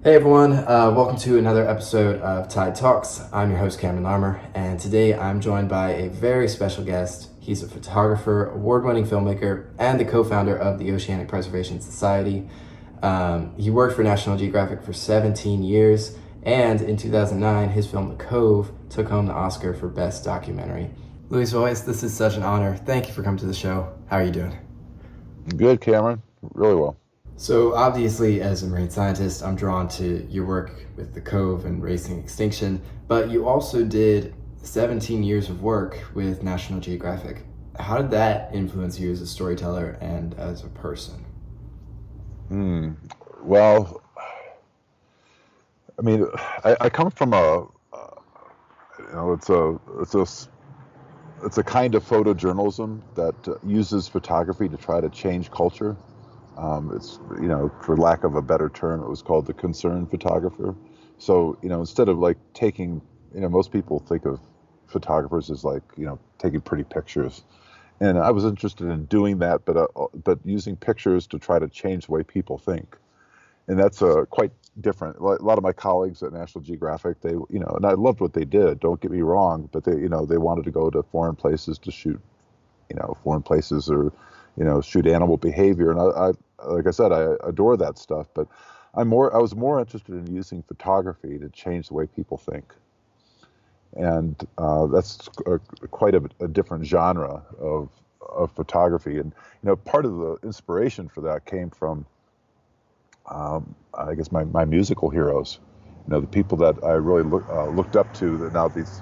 Hey everyone, welcome to another episode of Tide Talks. I'm your host Cameron Larmer, and today I'm joined by a very special guest. He's a photographer, award-winning filmmaker, and the co-founder of the Oceanic Preservation Society. He worked for National Geographic for 17 years, and in 2009, his film The Cove took home the Oscar for Best Documentary. Louie Psihoyos, this is such an honor. Thank you for coming to the show. How are you doing? Good, Cameron. Really well. So obviously, as a marine scientist, I'm drawn to your work with the Cove and racing Extinction, but you also did 17 years of work with National Geographic. How did that influence you as a storyteller and as a person? Hmm. Well, I mean, I come from it's a kind of photojournalism that uses photography to try to change culture. For lack of a better term, it was called the concerned photographer. So, instead of like taking, most people think of photographers as like, taking pretty pictures. And I was interested in doing that, but using pictures to try to change the way people think. And that's quite different. A lot of my colleagues at National Geographic, and I loved what they did. Don't get me wrong, but they wanted to go to foreign places to shoot, foreign places or, shoot animal behavior. And like I said, I adore that stuff. But I was more interested in using photography to change the way people think. And that's quite a different genre of photography. And part of the inspiration for that came from, I guess, my musical heroes. The people that I really looked up to. That now these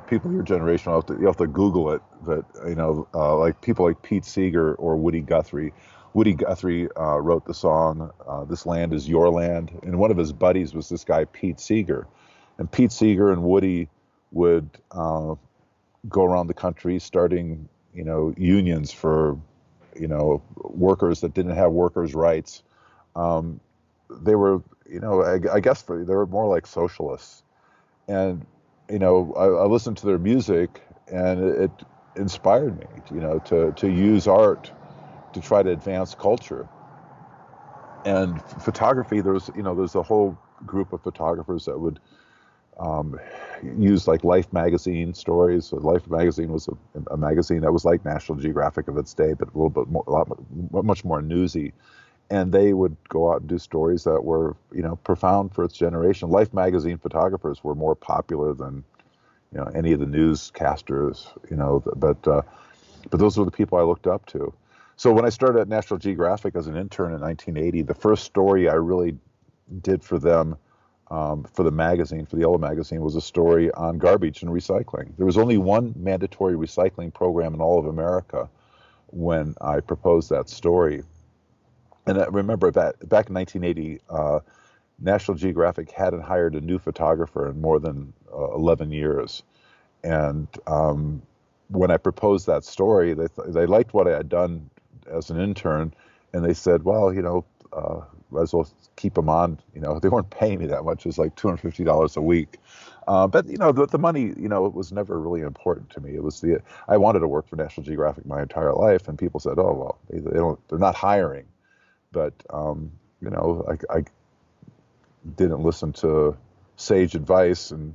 people your generation you have to Google it. But like people like Pete Seeger or Woody Guthrie. Woody Guthrie wrote the song "This Land Is Your Land," and one of his buddies was this guy Pete Seeger. And Pete Seeger and Woody would go around the country starting, unions for, workers that didn't have workers' rights. They were, I guess they were more like socialists. And, I listened to their music and it inspired me, to use art to try to advance culture. And photography, there's a whole group of photographers that would used like Life magazine stories. So Life magazine was a magazine that was like National Geographic of its day, but much more newsy. And they would go out and do stories that were, profound for its generation. Life magazine photographers were more popular than, any of the newscasters, but those were the people I looked up to. So when I started at National Geographic as an intern in 1980, the first story I really did for them for the magazine, for the Yellow magazine, was a story on garbage and recycling. There was only one mandatory recycling program in all of America when I proposed that story. And I remember that back in 1980, National Geographic hadn't hired a new photographer in more than 11 years. And when I proposed that story, they liked what I had done as an intern, and they said, well, might as well keep them on. They weren't paying me that much. It was like $250 a week. But the money, it was never really important to me. It was I wanted to work for National Geographic my entire life, and people said, oh, well, they're not hiring. But, I didn't listen to sage advice and,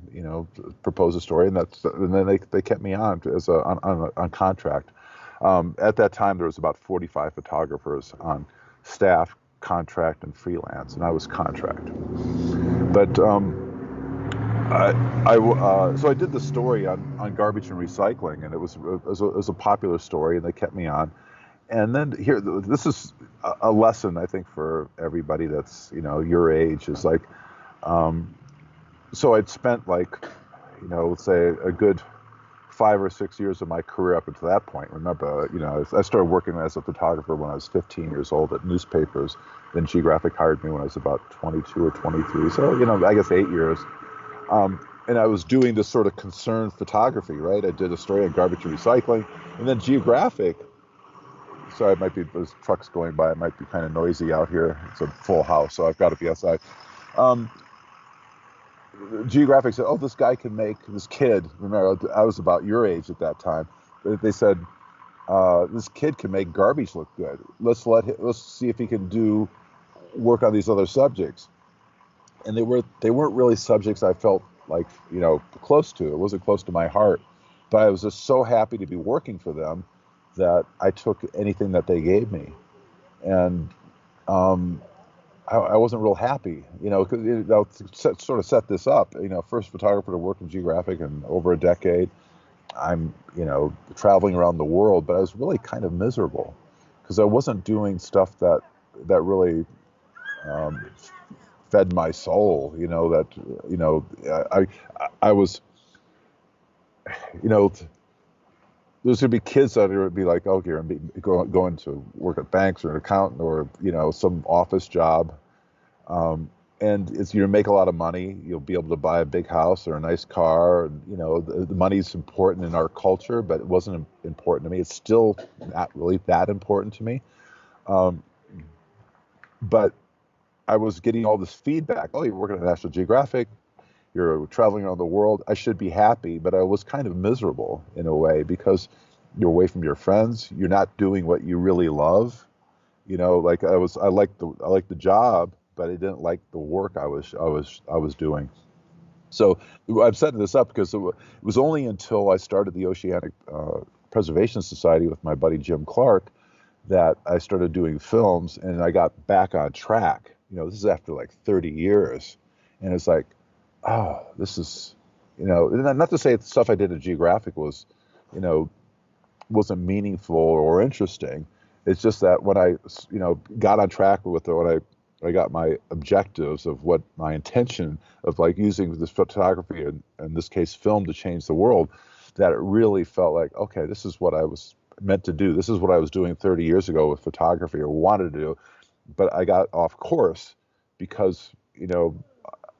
propose a story, and then they kept me on as on contract. At that time, there was about 45 photographers on staff, contract, and freelance, and I was contract. But so I did the story on garbage and recycling, and it was a popular story, and they kept me on. And then this is a lesson, I think, for everybody that's your age, is like, so I'd spent like, let's say a good 5 or 6 years of my career up until that point. Remember, I started working as a photographer when I was 15 years old at newspapers. Then Geographic hired me when I was about 22 or 23. So, I guess 8 years. And I was doing this sort of concerned photography, right? I did a story on garbage and recycling. And then Geographic, sorry, it might be, there's trucks going by. It might be kind of noisy out here. It's a full house, so I've got to be outside. Geographic said, "Oh, this guy can make this kid." Remember, I was about your age at that time. They said, "This kid can make garbage look good. Let's see if he can do work on these other subjects." and they weren't really subjects I felt like close to. It wasn't close to my heart, but I was just so happy to be working for them that I took anything that they gave me, and um, I wasn't real happy, because sort of set this up. First photographer to work in Geographic in over a decade. I'm traveling around the world, but I was really kind of miserable because I wasn't doing stuff that really um, fed my soul. I was, you know, there's gonna be kids that are gonna be like, oh, here, going to work at banks or an accountant or some office job, and it's you make a lot of money. You'll be able to buy a big house or a nice car. And, the money's important in our culture, but it wasn't important to me. It's still not really that important to me. Um, but I was getting all this feedback. Oh, you're working at National Geographic. You're traveling around the world. I should be happy, but I was kind of miserable in a way because you're away from your friends. You're not doing what you really love. Like I liked the job, but I didn't like the work I was doing. So I'm setting this up because it was only until I started the Oceanic Preservation Society with my buddy Jim Clark that I started doing films, and I got back on track. This is after like 30 years, and it's like, oh, this is, and not to say the stuff I did at Geographic was, you know, wasn't meaningful or interesting. It's just that when I, got on track with it, when I got my objectives of what my intention of like using this photography and in this case film to change the world, that it really felt like, okay, this is what I was meant to do. This is what I was doing 30 years ago with photography or wanted to do, but I got off course because,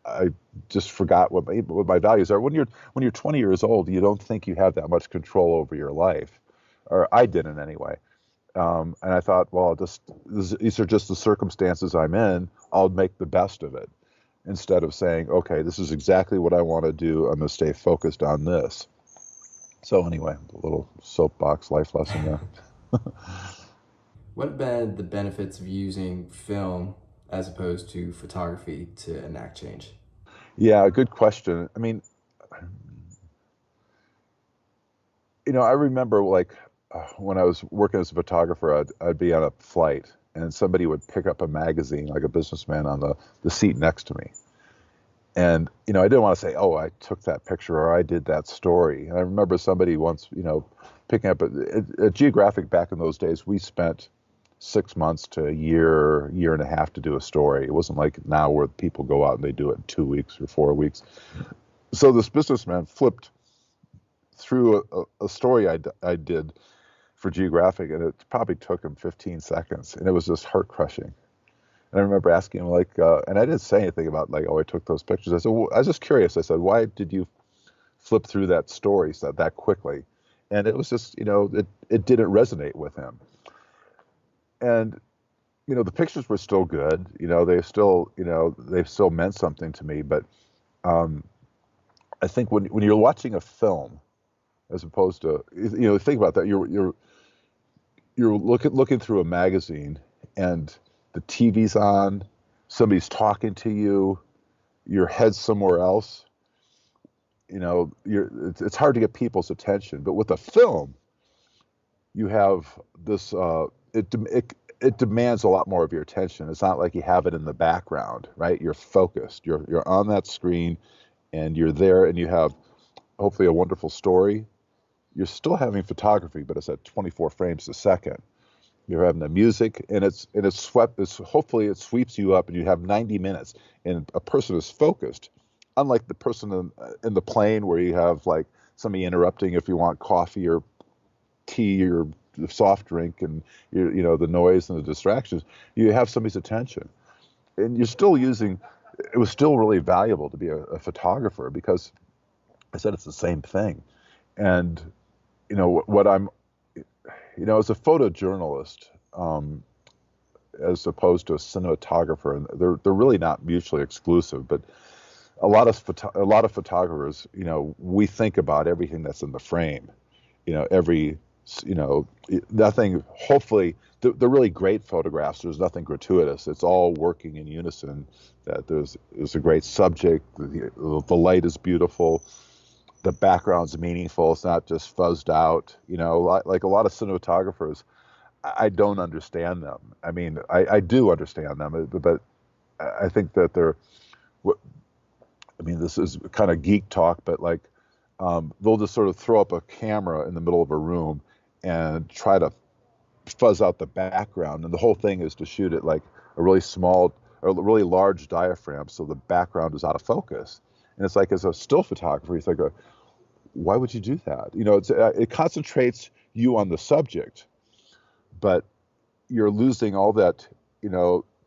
I just forgot what my values are. When you're 20 years old, you don't think you have that much control over your life, or I didn't anyway. And I thought, well, these are just the circumstances I'm in. I'll make the best of it instead of saying, okay, this is exactly what I want to do. I'm going to stay focused on this. So anyway, a little soapbox life lesson there. What have been the benefits of using film as opposed to photography to enact change? Yeah, good question. I mean, I remember like when I was working as a photographer, I'd be on a flight and somebody would pick up a magazine, like a businessman, on the seat next to me. And, I didn't want to say, oh, I took that picture or I did that story. And I remember somebody once, picking up at Geographic back in those days, we spent 6 months to a year and a half to do a story. It wasn't like now where people go out and they do it in 2 weeks or 4 weeks. So this businessman flipped through a story I did for Geographic, and it probably took him 15 seconds, and it was just heart crushing. And I remember asking him, like, and I didn't say anything about, like, oh, I took those pictures. I said, well, I was just curious. I said, why did you flip through that story that quickly? And it was just, it didn't resonate with him. And, the pictures were still good. They still meant something to me. But I think when you're watching a film, as opposed to, think about that, you're looking through a magazine and the TV's on, somebody's talking to you, your head's somewhere else. It's hard to get people's attention. But with a film, you have this. It demands a lot more of your attention. It's not like you have it in the background, right? You're focused. You're on that screen, and you're there, and you have hopefully a wonderful story. You're still having photography, but it's at 24 frames a second. You're having the music, and hopefully it sweeps you up, and you have 90 minutes, and a person is focused. Unlike the person in the plane where you have like somebody interrupting if you want coffee or tea or soft drink, and the noise and the distractions. You have somebody's attention, and you're still using. It was still really valuable to be a photographer because I said it's the same thing, and what I'm. As a photojournalist, as opposed to a cinematographer, and they're really not mutually exclusive, but a lot of photographers, we think about everything that's in the frame, every nothing. Hopefully, the really great photographs. There's nothing gratuitous. It's all working in unison. That there's a great subject. The light is beautiful. The background's meaningful. It's not just fuzzed out. Like a lot of cinematographers, I don't understand them. I mean, I do understand them, but I think that this is kind of geek talk, but like they'll just sort of throw up a camera in the middle of a room and try to fuzz out the background, and the whole thing is to shoot it like a really small or really large diaphragm, so the background is out of focus. And it's like, as a still photographer, it's like, why would you do that? It concentrates you on the subject, but you're losing all that,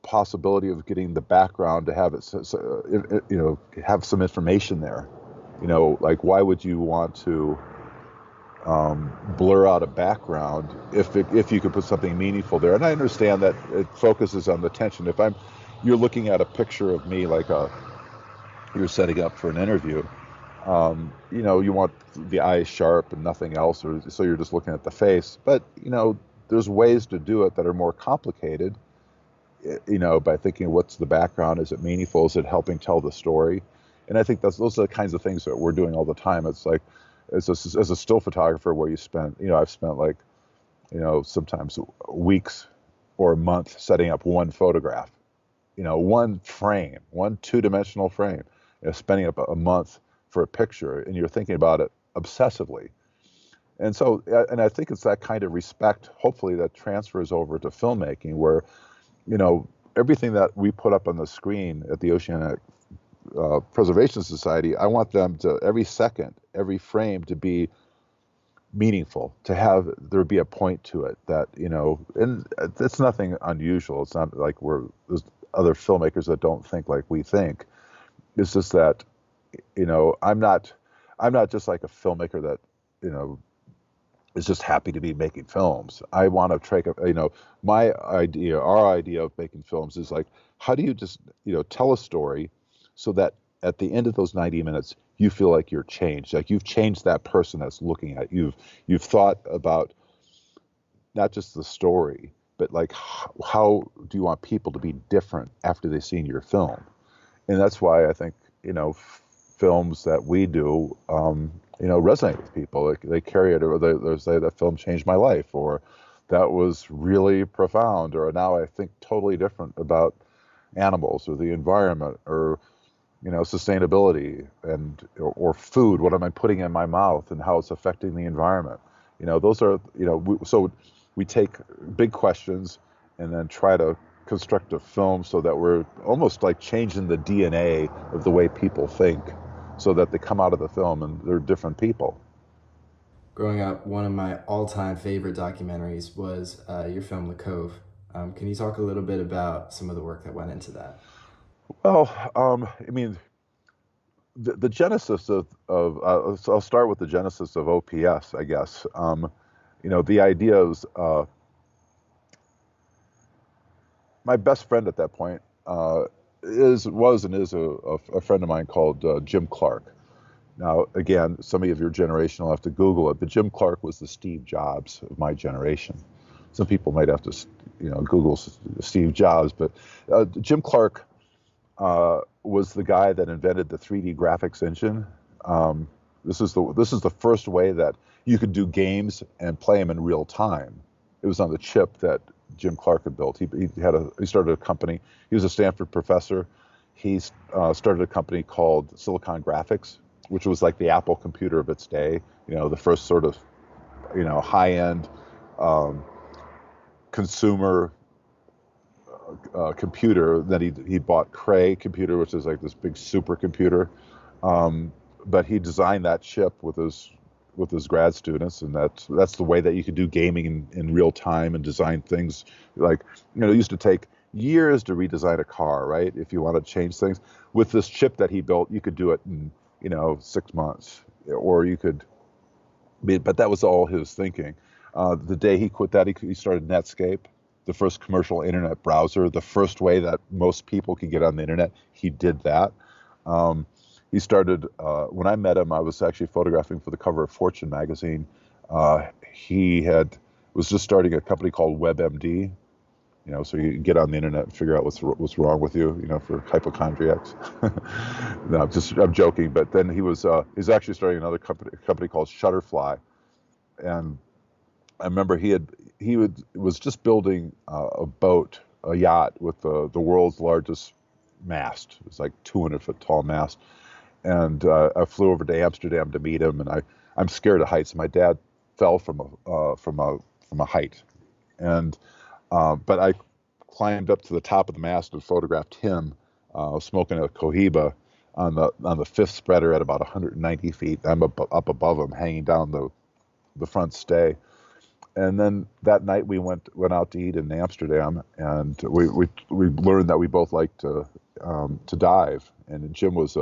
possibility of getting the background to have have some information there. Like, why would you want to blur out a background if you could put something meaningful there? And I understand that it focuses on the tension. You're looking at a picture of me like you're setting up for an interview. You want the eyes sharp and nothing else, or so you're just looking at the face. But there's ways to do it that are more complicated. By thinking, what's the background? Is it meaningful? Is it helping tell the story? And I think those are the kinds of things that we're doing all the time. It's like, as a still photographer, where I've spent like, sometimes weeks or a month setting up one photograph, one frame, one two-dimensional frame, spending up a month for a picture, and you're thinking about it obsessively. And so, and I think it's that kind of respect, hopefully, that transfers over to filmmaking, where, everything that we put up on the screen at the Oceanic Preservation Society, I want them to, every second, every frame, to be meaningful, to have there be a point to it that, and it's nothing unusual. It's not like there's other filmmakers that don't think like we think. It's just that, I'm not just like a filmmaker that, is just happy to be making films. I want to take our idea of making films is like, how do you just, tell a story so that at the end of those 90 minutes, you feel like you're changed, like you've changed that person that's looking at you. You've thought about not just the story, but like, how do you want people to be different after they've seen your film? And that's why I think, films that we do, resonate with people. They carry it, or they say that film changed my life, or that was really profound, or now I think totally different about animals or the environment, or sustainability, or food. What am I putting in my mouth and how it's affecting the environment? Those are, so we take big questions and then try to construct a film so that we're almost like changing the DNA of the way people think, so that they come out of the film and they're different people. Growing up, one of my all-time favorite documentaries was your film, The Cove. Can you talk a little bit about some of the work that went into that? Well, the genesis of I'll start with the genesis of OPS, I guess. The idea is, my best friend at that point was and is a friend of mine called Jim Clark. Now, again, some of your generation will have to Google it, but Jim Clark was the Steve Jobs of my generation. Some people might have to, Google Steve Jobs, but Jim Clark was the guy that invented the 3D graphics engine. This is the first way that you could do games and play them in real time. It was on the chip that Jim Clark had built. He started a company. He was a Stanford professor. He started a company called Silicon Graphics, which was like the Apple computer of its day. The first sort of, high-end consumer computer. Then he bought Cray computer, which is like this big supercomputer. But he designed that chip with his grad students, and that's the way that you could do gaming in real time and design things. Like, it used to take years to redesign a car, right? If you want to change things. With this chip that he built, you could do it in 6 months, or you could. But that was all his thinking. The day he quit that, he started Netscape, the first commercial internet browser, the first way that most people could get on the internet. He did that. He started, when I met him, I was actually photographing for the cover of Fortune magazine. he was just starting a company called WebMD. So you get on the internet and figure out what's wrong with you, for hypochondriacs. No, I'm joking. But then he's actually starting another company called Shutterfly, and I remember was just building a yacht with the world's largest mast. It was like 200-foot tall mast, and I flew over to Amsterdam to meet him. And I'm scared of heights. My dad fell from a height, and but I climbed up to the top of the mast and photographed him smoking a cohiba on the fifth spreader at about 190 feet. I'm up above him, hanging down the front stay. And then that night we went out to eat in Amsterdam, and we learned that we both liked to dive. And Jim was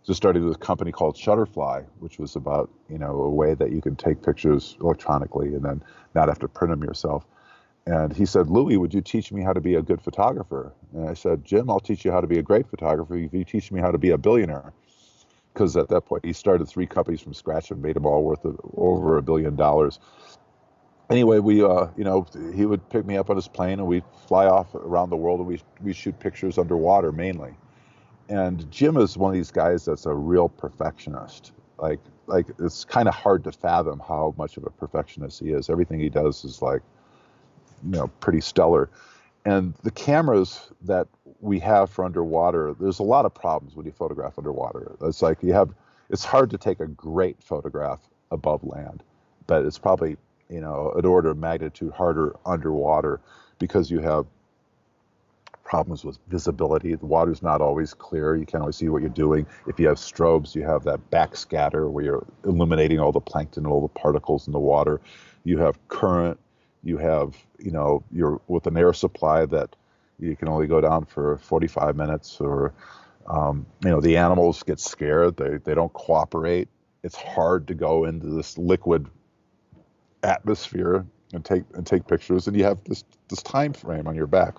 just started this company called Shutterfly, which was about a way that you can take pictures electronically and then not have to print them yourself. And he said, "Louie, would you teach me how to be a good photographer?" And I said, "Jim, I'll teach you how to be a great photographer if you teach me how to be a billionaire." Because at that point, he started 3 companies from scratch and made them all worth over $1 billion. Anyway, he would pick me up on his plane and we'd fly off around the world, and we shoot pictures underwater mainly. And Jim is one of these guys that's a real perfectionist. Like it's kind of hard to fathom how much of a perfectionist he is. Everything he does is like, pretty stellar. And the cameras that we have for underwater, there's a lot of problems when you photograph underwater. It's like it's hard to take a great photograph above land, but it's probably, an order of magnitude harder underwater because you have problems with visibility. The water's not always clear. You can't always see what you're doing. If you have strobes, you have that backscatter where you're illuminating all the plankton and all the particles in the water. You have current. You have, you're with an air supply that you can only go down for 45 minutes, or, the animals get scared. They don't cooperate. It's hard to go into this liquid atmosphere and take pictures. And you have this time frame on your back.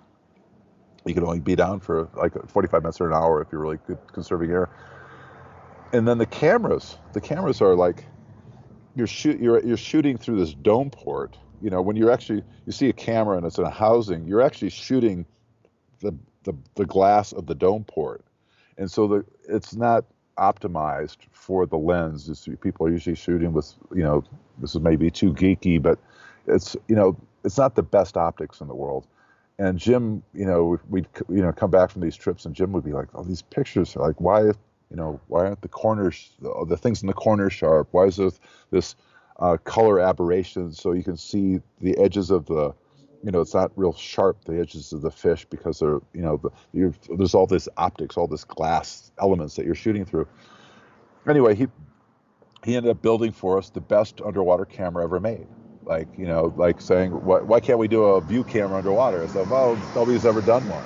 You can only be down for like 45 minutes or an hour if you're really good conserving air. And then the cameras are like, you're shooting through this dome port. When you see a camera and it's in a housing, you're actually shooting the glass of the dome port, and so it's not optimized for the lens. People are usually shooting with, this is maybe too geeky, but it's not the best optics in the world. And Jim, we'd come back from these trips, and Jim would be like, "Oh, these pictures are like, why aren't the corners, the things in the corner sharp? Why is this color aberration so you can see the edges of the, it's not real sharp, the edges of the fish, because they're, there's all this optics, all this glass elements that you're shooting through." Anyway, he ended up building for us the best underwater camera ever made. Like saying, why can't we do a view camera underwater? I said, well, nobody's ever done one.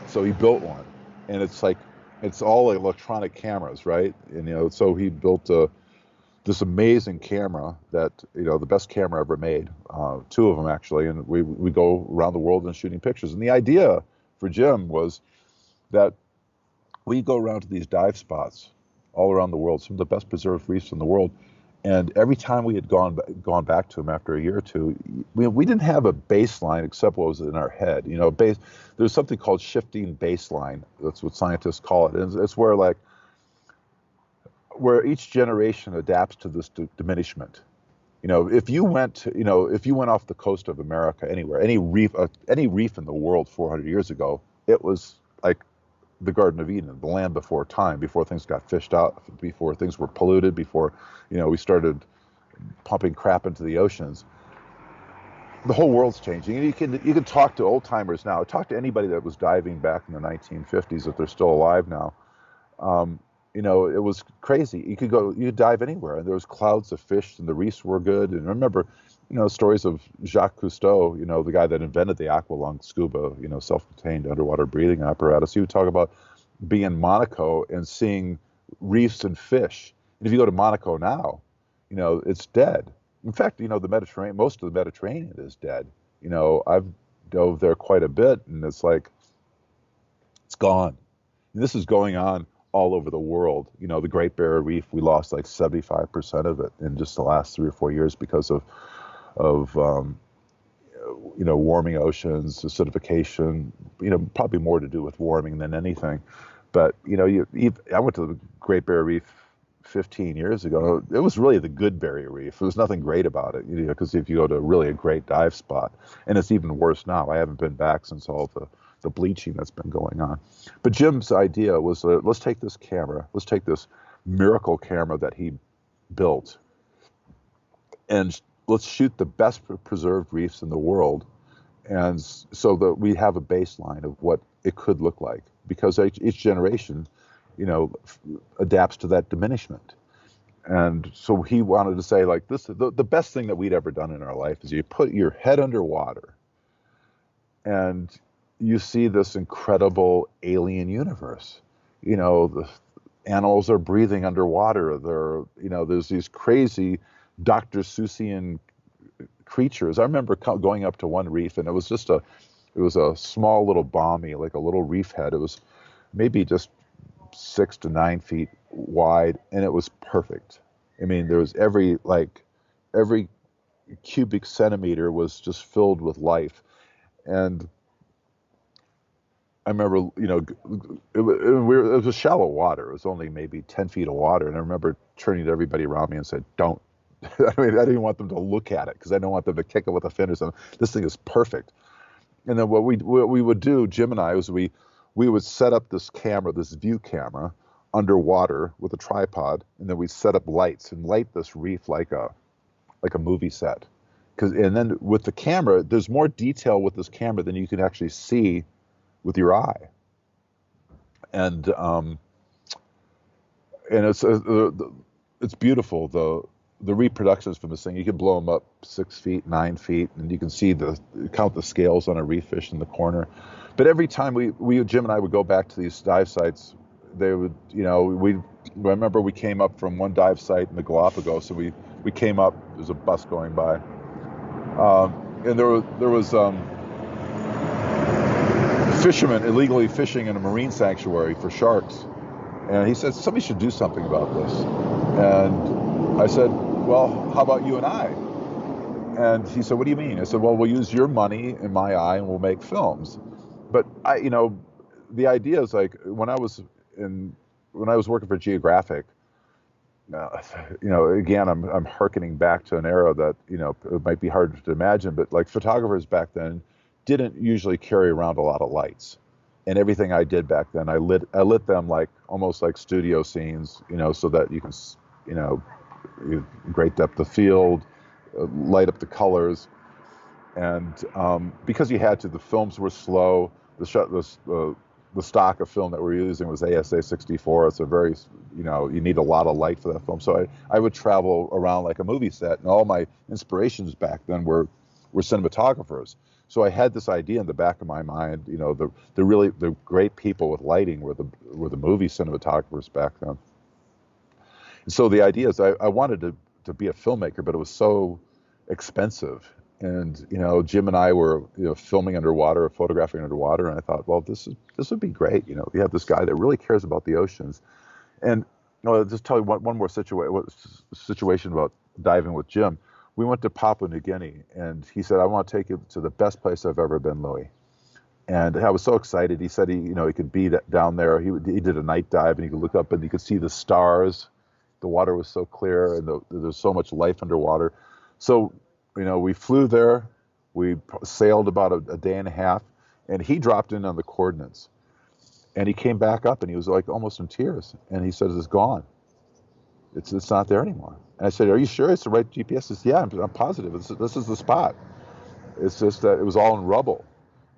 So he built one, and it's like, it's all electronic cameras, right? And, so he built this amazing camera that, the best camera ever made, 2 of them actually. And we go around the world and shooting pictures. And the idea for Jim was that we go around to these dive spots all around the world, some of the best preserved reefs in the world. And every time we had gone back to them after a year or two, we didn't have a baseline except what was in our head. There's something called shifting baseline. That's what scientists call it. And it's where each generation adapts to this diminishment. If you went off the coast of America anywhere, any reef in the world 400 years ago, it was like the Garden of Eden, the land before time, before things got fished out, before things were polluted, before, we started pumping crap into the oceans. The whole world's changing. And you can talk to old timers now. Talk to anybody that was diving back in the 1950s if they're still alive now. It was crazy. You could dive anywhere, and there was clouds of fish, and the reefs were good. And I remember, stories of Jacques Cousteau, the guy that invented the aqualung scuba, self-contained underwater breathing apparatus. He would talk about being in Monaco and seeing reefs and fish. And if you go to Monaco now, it's dead. In fact, the Mediterranean, most of the Mediterranean is dead. I've dove there quite a bit, and it's like, it's gone. And this is going on all over the world. The Great Barrier Reef, we lost like 75% of it in just the last 3 or 4 years because of of warming oceans, acidification, probably more to do with warming than anything. But, I went to the Great Barrier Reef 15 years ago. It was really the good Barrier Reef. There was nothing great about it, because if you go to really a great dive spot, and it's even worse now. I haven't been back since all the bleaching that's been going on. But Jim's idea was, let's take this miracle camera that he built, and let's shoot the best preserved reefs in the world, and so that we have a baseline of what it could look like, because each generation, adapts to that diminishment. And so he wanted to say, like, this, the best thing that we'd ever done in our life is you put your head underwater and you see this incredible alien universe. The animals are breathing underwater. There's these crazy Dr. Seussian creatures. I remember going up to one reef, and it was a small little balmy, like a little reef head. It was maybe just 6 to 9 feet wide, and it was perfect. I mean, there was every cubic centimeter was just filled with life. And I remember, it was shallow water. It was only maybe 10 feet of water. And I remember turning to everybody around me and said, don't. I mean, I didn't want them to look at it because I didn't want them to kick it with a fin or something. This thing is perfect. And then what we would do, Jim and I, was we would set up this camera, this view camera, underwater with a tripod, and then we'd set up lights and light this reef like a movie set. And then with the camera, there's more detail with this camera than you can actually see with your eye. And it's beautiful. The reproductions from this thing, you can blow them up 6 feet, 9 feet, and you can see count the scales on a reef fish in the corner. But every time Jim and I would go back to these dive sites, they would, I remember we came up from one dive site in the Galapagos, and we came up, there's a bus going by, and there was fishermen illegally fishing in a marine sanctuary for sharks. And he said, somebody should do something about this. And I said, well, how about you and I? And he said, what do you mean? I said, well, we'll use your money and my eye, and we'll make films. But the idea is, like, when I was working for Geographic, again, I'm hearkening back to an era that, it might be hard to imagine, but like photographers back then didn't usually carry around a lot of lights. And everything I did back then, I lit them like almost like studio scenes, so that you can, great depth of field, light up the colors. And because you had to, the films were slow. The stock of film that we're using was ASA 64. It's a very, you need a lot of light for that film. So I would travel around like a movie set, and all my inspirations back then were cinematographers. So I had this idea in the back of my mind. The great people with lighting were the movie cinematographers back then. And so the idea is I wanted to be a filmmaker, but it was so expensive. And Jim and I were filming underwater, photographing underwater, and I thought, well, this would be great. We have this guy that really cares about the oceans. And I'll just tell you one more situation about diving with Jim. We went to Papua New Guinea, and he said, I want to take you to the best place I've ever been, Louie. And I was so excited. He said he could be down there. He did a night dive, and he could look up and he could see the stars. The water was so clear, and there's so much life underwater. So we flew there, we sailed about a day and a half, and he dropped in on the coordinates. And he came back up, and he was like almost in tears. And he said, it's gone. It's not there anymore. And I said, are you sure it's the right GPS? He said, yeah, I'm positive. This is the spot. It's just that it was all in rubble.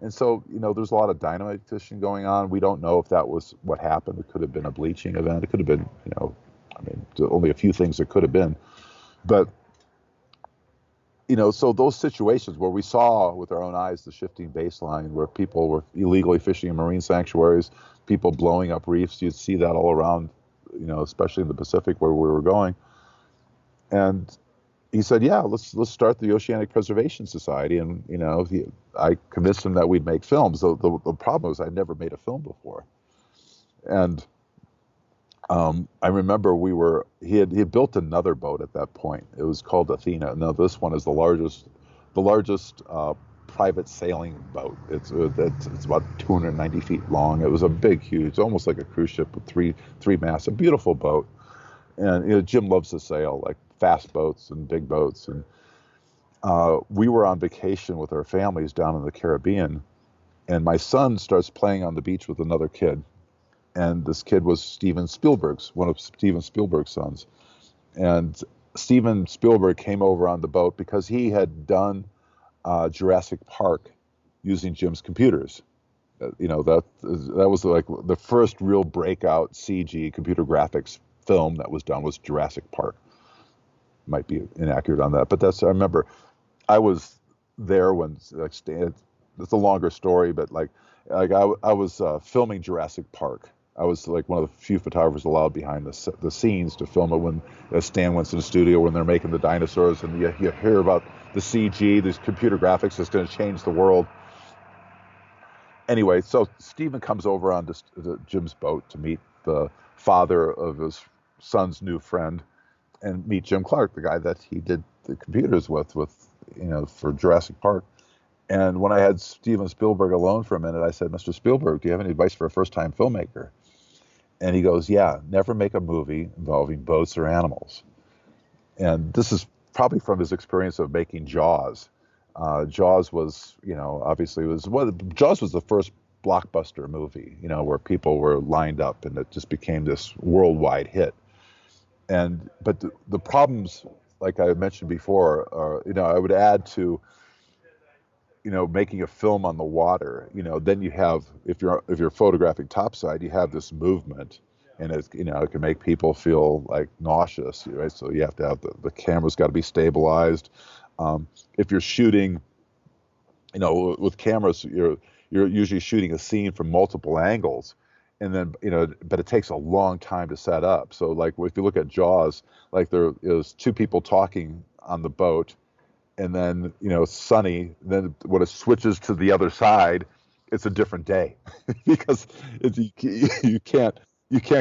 And so, there's a lot of dynamite fishing going on. We don't know if that was what happened. It could have been a bleaching event. It could have been, only a few things there could have been. But so those situations where we saw with our own eyes the shifting baseline, where people were illegally fishing in marine sanctuaries, people blowing up reefs, you'd see that all around, especially in the Pacific where we were going. And he said, yeah, let's start the Oceanic Preservation Society. And, I convinced him that we'd make films. The problem was I'd never made a film before. And I remember he had built another boat at that point. It was called Athena. Now this one is the largest private sailing boat. It's about 290 feet long. It was a big, huge, almost like a cruise ship with three masts. A beautiful boat. And Jim loves to sail, like fast boats and big boats. And we were on vacation with our families down in the Caribbean, and my son starts playing on the beach with another kid. And this kid was one of Steven Spielberg's sons. And Steven Spielberg came over on the boat because he had done Jurassic Park using Jim's computers. That was like the first real breakout CG computer graphics film that was done was Jurassic Park. Might be inaccurate on that, but I remember I was there when like it's a longer story, but I was filming Jurassic Park. I was like one of the few photographers allowed behind the scenes to film it when Stan went to the studio when they're making the dinosaurs, and you hear about the CG, these computer graphics that's going to change the world. Anyway, so Stephen comes over on Jim's boat to meet the father of his son's new friend and meet Jim Clark, the guy that he did the computers with for Jurassic Park. And when I had Steven Spielberg alone for a minute, I said, Mr. Spielberg, do you have any advice for a first-time filmmaker? And he goes, yeah, never make a movie involving boats or animals. And this is probably from his experience of making Jaws. Jaws was, Jaws was the first blockbuster movie, where people were lined up, and it just became this worldwide hit. But the problems, like I mentioned before, are, I would add to, making a film on the water, then you have, if you're photographing topside, you have this movement, and it can make people feel like nauseous, right? So you have to have the camera's got to be stabilized. If you're shooting, with cameras, you're usually shooting a scene from multiple angles, and then, but it takes a long time to set up. So like if you look at Jaws, like there is two people talking on the boat, and then it's sunny. Then when it switches to the other side, it's a different day because you can't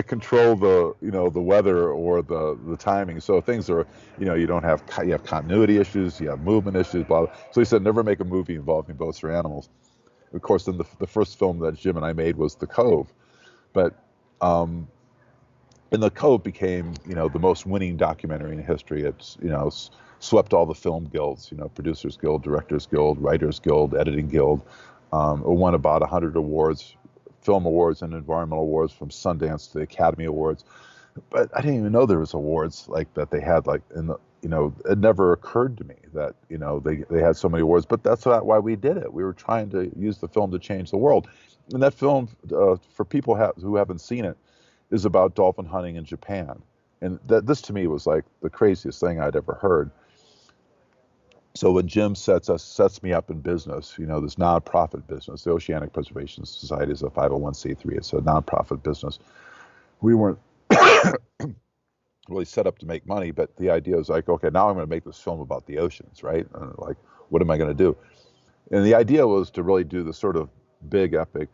control the weather or the timing. So things are you have continuity issues, you have movement issues, blah, blah. So he said never make a movie involving boats or animals. Of course, then the first film that Jim and I made was The Cove, but and The Cove became the most winning documentary in history. It's swept all the film guilds, Producers Guild, Directors Guild, Writers Guild, Editing Guild. It won about 100 awards, film awards and environmental awards, from Sundance to the Academy Awards. But I didn't even know there was awards like that they had, like in the, it never occurred to me that, they had so many awards, but that's not why we did it. We were trying to use the film to change the world. And that film, for people who haven't seen it, is about dolphin hunting in Japan. And this to me was like the craziest thing I'd ever heard. So when Jim sets me up in business, this nonprofit business, the Oceanic Preservation Society is a 501c3. It's a nonprofit business. We weren't really set up to make money, but the idea was like, okay, now I'm going to make this film about the oceans, right? And like, what am I going to do? And the idea was to really do this sort of big, epic,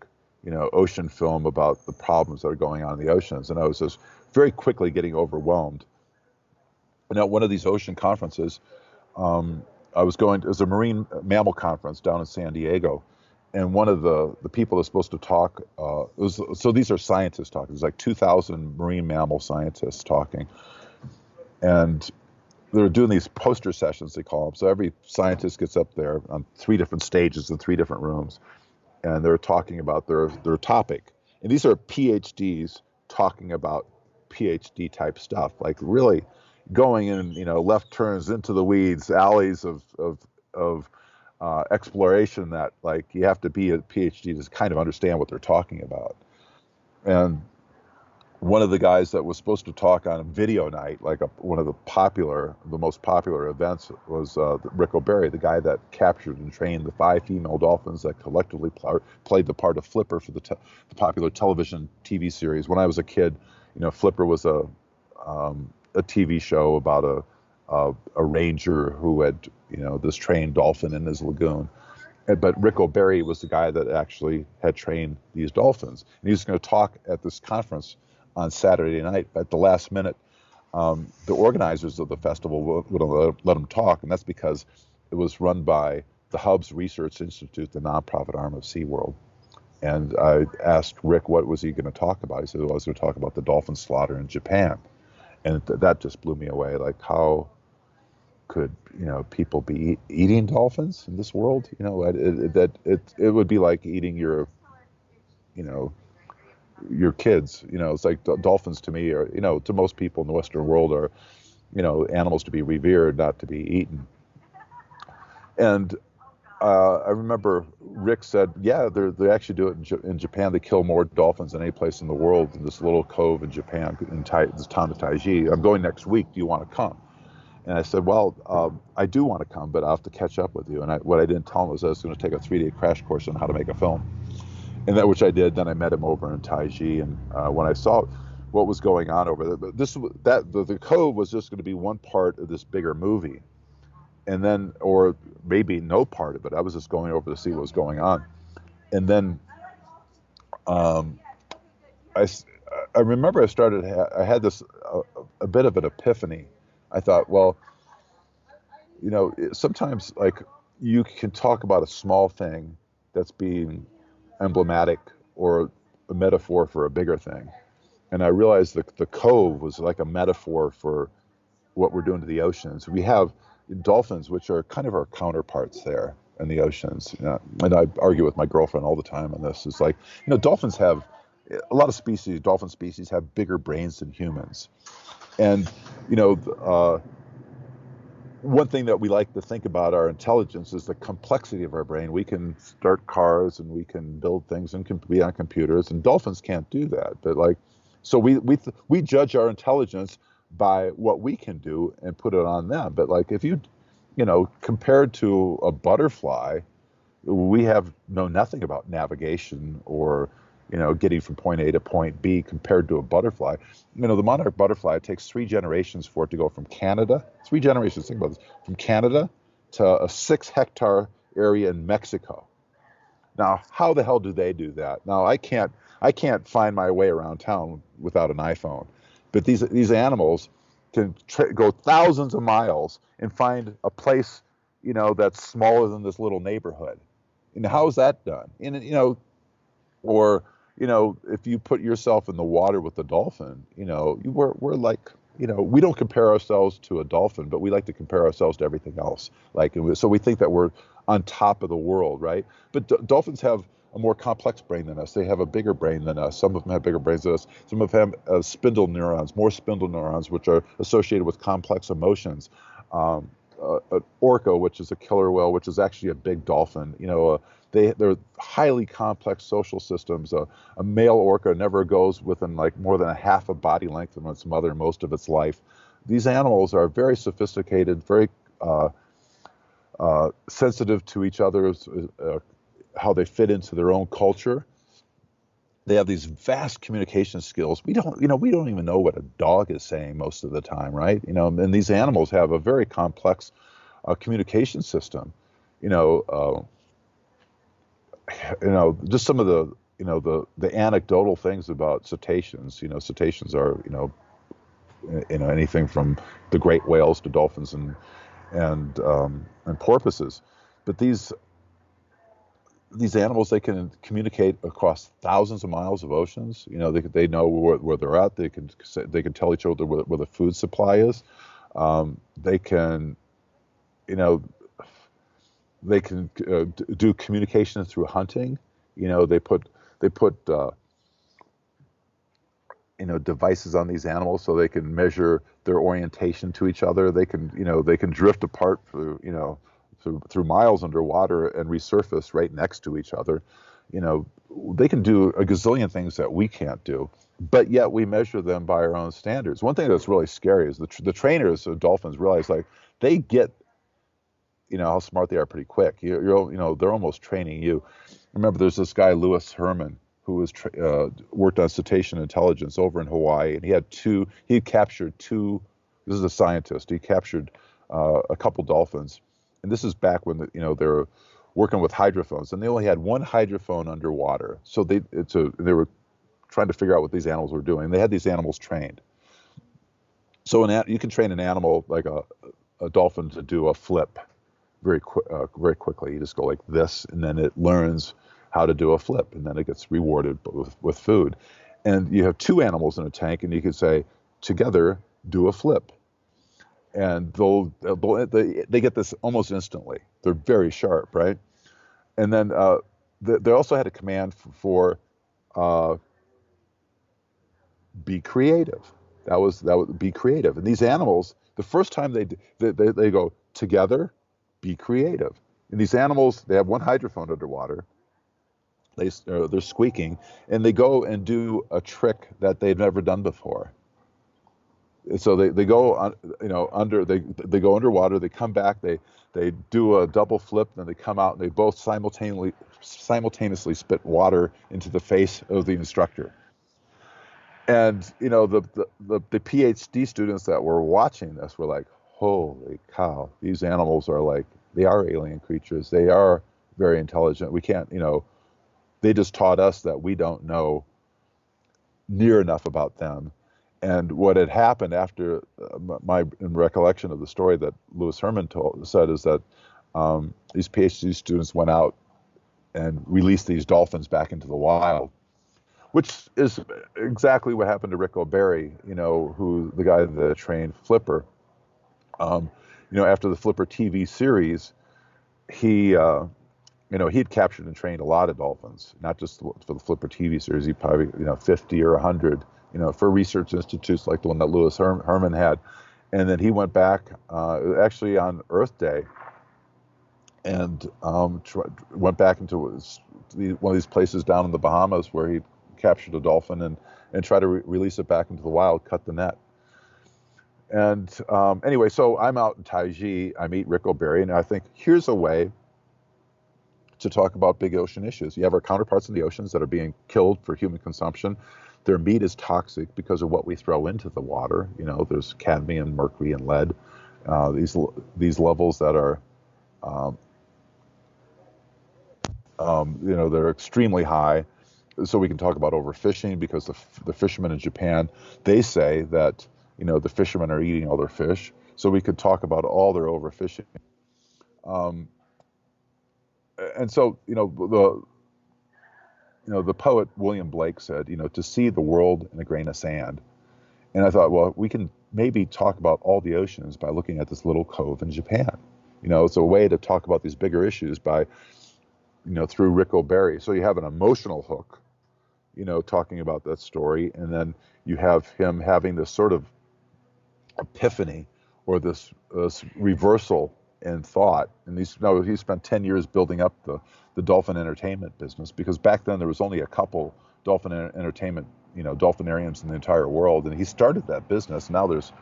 ocean film about the problems that are going on in the oceans. And I was just very quickly getting overwhelmed. And at one of these ocean conferences, I was going to, it was a marine mammal conference down in San Diego, and one of the people that's supposed to talk, so these are scientists talking. There's like 2,000 marine mammal scientists talking, and they're doing these poster sessions, they call them. So every scientist gets up there on 3 different stages in 3 different rooms, and they're talking about their topic. And these are PhDs talking about PhD type stuff, like really going in, left turns into the weeds, alleys of exploration that, like, you have to be a PhD to kind of understand what they're talking about. And one of the guys that was supposed to talk on a video night, like one of the most popular events, was Rick O'Barry, the guy that captured and trained the 5 female dolphins that collectively played the part of Flipper for the popular television TV series. When I was a kid, Flipper was a TV show about a ranger who had, this trained dolphin in his lagoon. But Rick O'Barry was the guy that actually had trained these dolphins. And he was going to talk at this conference on Saturday night. At the last minute, the organizers of the festival wouldn't let them talk, and that's because it was run by the Hubs Research Institute, the nonprofit arm of SeaWorld. And I asked Rick what was he going to talk about. He said, well, I was going to talk about the dolphin slaughter in Japan. And that just blew me away. Like, how could, people be eating dolphins in this world? It would be like eating your kids. It's like dolphins to me are, to most people in the Western world are, animals to be revered, not to be eaten. And I remember Rick said, yeah, they actually do it in Japan. They kill more dolphins than any place in the world in this little cove in Japan, in this town of Taiji. I'm going next week. Do you want to come? And I said, well, I do want to come, but I'll have to catch up with you. And what I didn't tell him was I was going to take a 3-day crash course on how to make a film. And that, which I did. Then I met him over in Taiji. And when I saw what was going on over there, the Cove was just going to be one part of this bigger movie. And then, or maybe no part of it. I was just going over to see what was going on. And then I remember I had this, a bit of an epiphany. I thought, well, sometimes like you can talk about a small thing that's being emblematic or a metaphor for a bigger thing. And I realized that the Cove was like a metaphor for what we're doing to the oceans. We have dolphins, which are kind of our counterparts there in the oceans. And I argue with my girlfriend all the time on this. It's like, dolphins have, a lot of dolphin species have bigger brains than humans. And, one thing that we like to think about our intelligence is the complexity of our brain. We can start cars and we can build things and can be on computers, and dolphins can't do that. But so we judge our intelligence by what we can do and put it on them. But like if you compared to a butterfly, we know nothing about navigation or getting from point A to point B compared to a butterfly. The monarch butterfly, it takes 3 generations for it to go from Canada, 3 generations, think about this, from Canada to a 6-hectare area in Mexico. Now, how the hell do they do that? Now, I can't find my way around town without an iPhone, but these animals can go thousands of miles and find a place, that's smaller than this little neighborhood. And how is that done? Or if you put yourself in the water with a dolphin, we're like, we don't compare ourselves to a dolphin, but we like to compare ourselves to everything else. So we think that we're on top of the world, right? But dolphins have a more complex brain than us. They have a bigger brain than us. Some of them have bigger brains than us. Some of them have more spindle neurons, which are associated with complex emotions. An orca, which is a killer whale, which is actually a big dolphin. They're highly complex social systems. A male orca never goes within like more than a half a body length of its mother most of its life. These animals are very sophisticated, very sensitive to each other's, how they fit into their own culture. They have these vast communication skills. We don't even know what a dog is saying most of the time, right? And these animals have a very complex communication system. Just some of the anecdotal things about cetaceans. Cetaceans are anything from the great whales to dolphins and porpoises, but these animals, they can communicate across thousands of miles of oceans. They know where they're at. They can tell each other where the food supply is. They can do communication through hunting. They put devices on these animals so they can measure their orientation to each other. They can drift apart through miles underwater and resurface right next to each other. They can do a gazillion things that we can't do, but yet we measure them by our own standards. One thing that's really scary is the trainers of dolphins realize they get how smart they are pretty quick. They're almost training you. Remember, there's this guy Louis Herman who was worked on cetacean intelligence over in Hawaii, and he captured 2. This is a scientist. He captured a couple dolphins, and this is back when they were working with hydrophones, and they only had one hydrophone underwater. So they were trying to figure out what these animals were doing. They had these animals trained. So you can train an animal like a dolphin to do a flip very quickly. You just go like this, and then it learns how to do a flip, and then it gets rewarded with food. And you have two animals in a tank, and you can say, together, do a flip. And they get this almost instantly. They're very sharp, right? And then they also had a command for be creative. That was be creative. And these animals, the first time they go together, be creative. And these animals, they have one hydrophone underwater. They're squeaking, and they go and do a trick that they've never done before. So they go they go underwater. They come back. They do a double flip. Then they come out, and they both simultaneously spit water into the face of the instructor. And the PhD students that were watching this were like, holy cow, these animals are like, they are alien creatures. They are very intelligent. We can't, they just taught us that we don't know near enough about them. And what had happened after my recollection of the story that Louis Herman said is that these PhD students went out and released these dolphins back into the wild, which is exactly what happened to Rick O'Barry, who the guy that trained Flipper. After the Flipper TV series, he'd captured and trained a lot of dolphins, not just for the Flipper TV series. He probably, 50 or 100, for research institutes like the one that Louis Herman had. And then he went back, actually on Earth Day, and went back into one of these places down in the Bahamas where he captured a dolphin and tried to release it back into the wild, cut the net. And anyway, so I'm out in Taiji. I meet Rick O'Barry, and I think here's a way to talk about big ocean issues. You have our counterparts in the oceans that are being killed for human consumption. Their meat is toxic because of what we throw into the water. There's cadmium, mercury, and lead. These levels that are, they're extremely high. So we can talk about overfishing because the fishermen in Japan, they say that the fishermen are eating all their fish. So we could talk about all their overfishing. And so the poet William Blake said, to see the world in a grain of sand. And I thought, well, we can maybe talk about all the oceans by looking at this little cove in Japan. It's a way to talk about these bigger issues by, through Rick O'Barry. So you have an emotional hook, talking about that story. And then you have him having this sort of epiphany or this reversal in thought. And he spent 10 years building up the dolphin entertainment business, because back then there was only a couple dolphin entertainment, dolphinariums in the entire world. And he started that business. Now there's,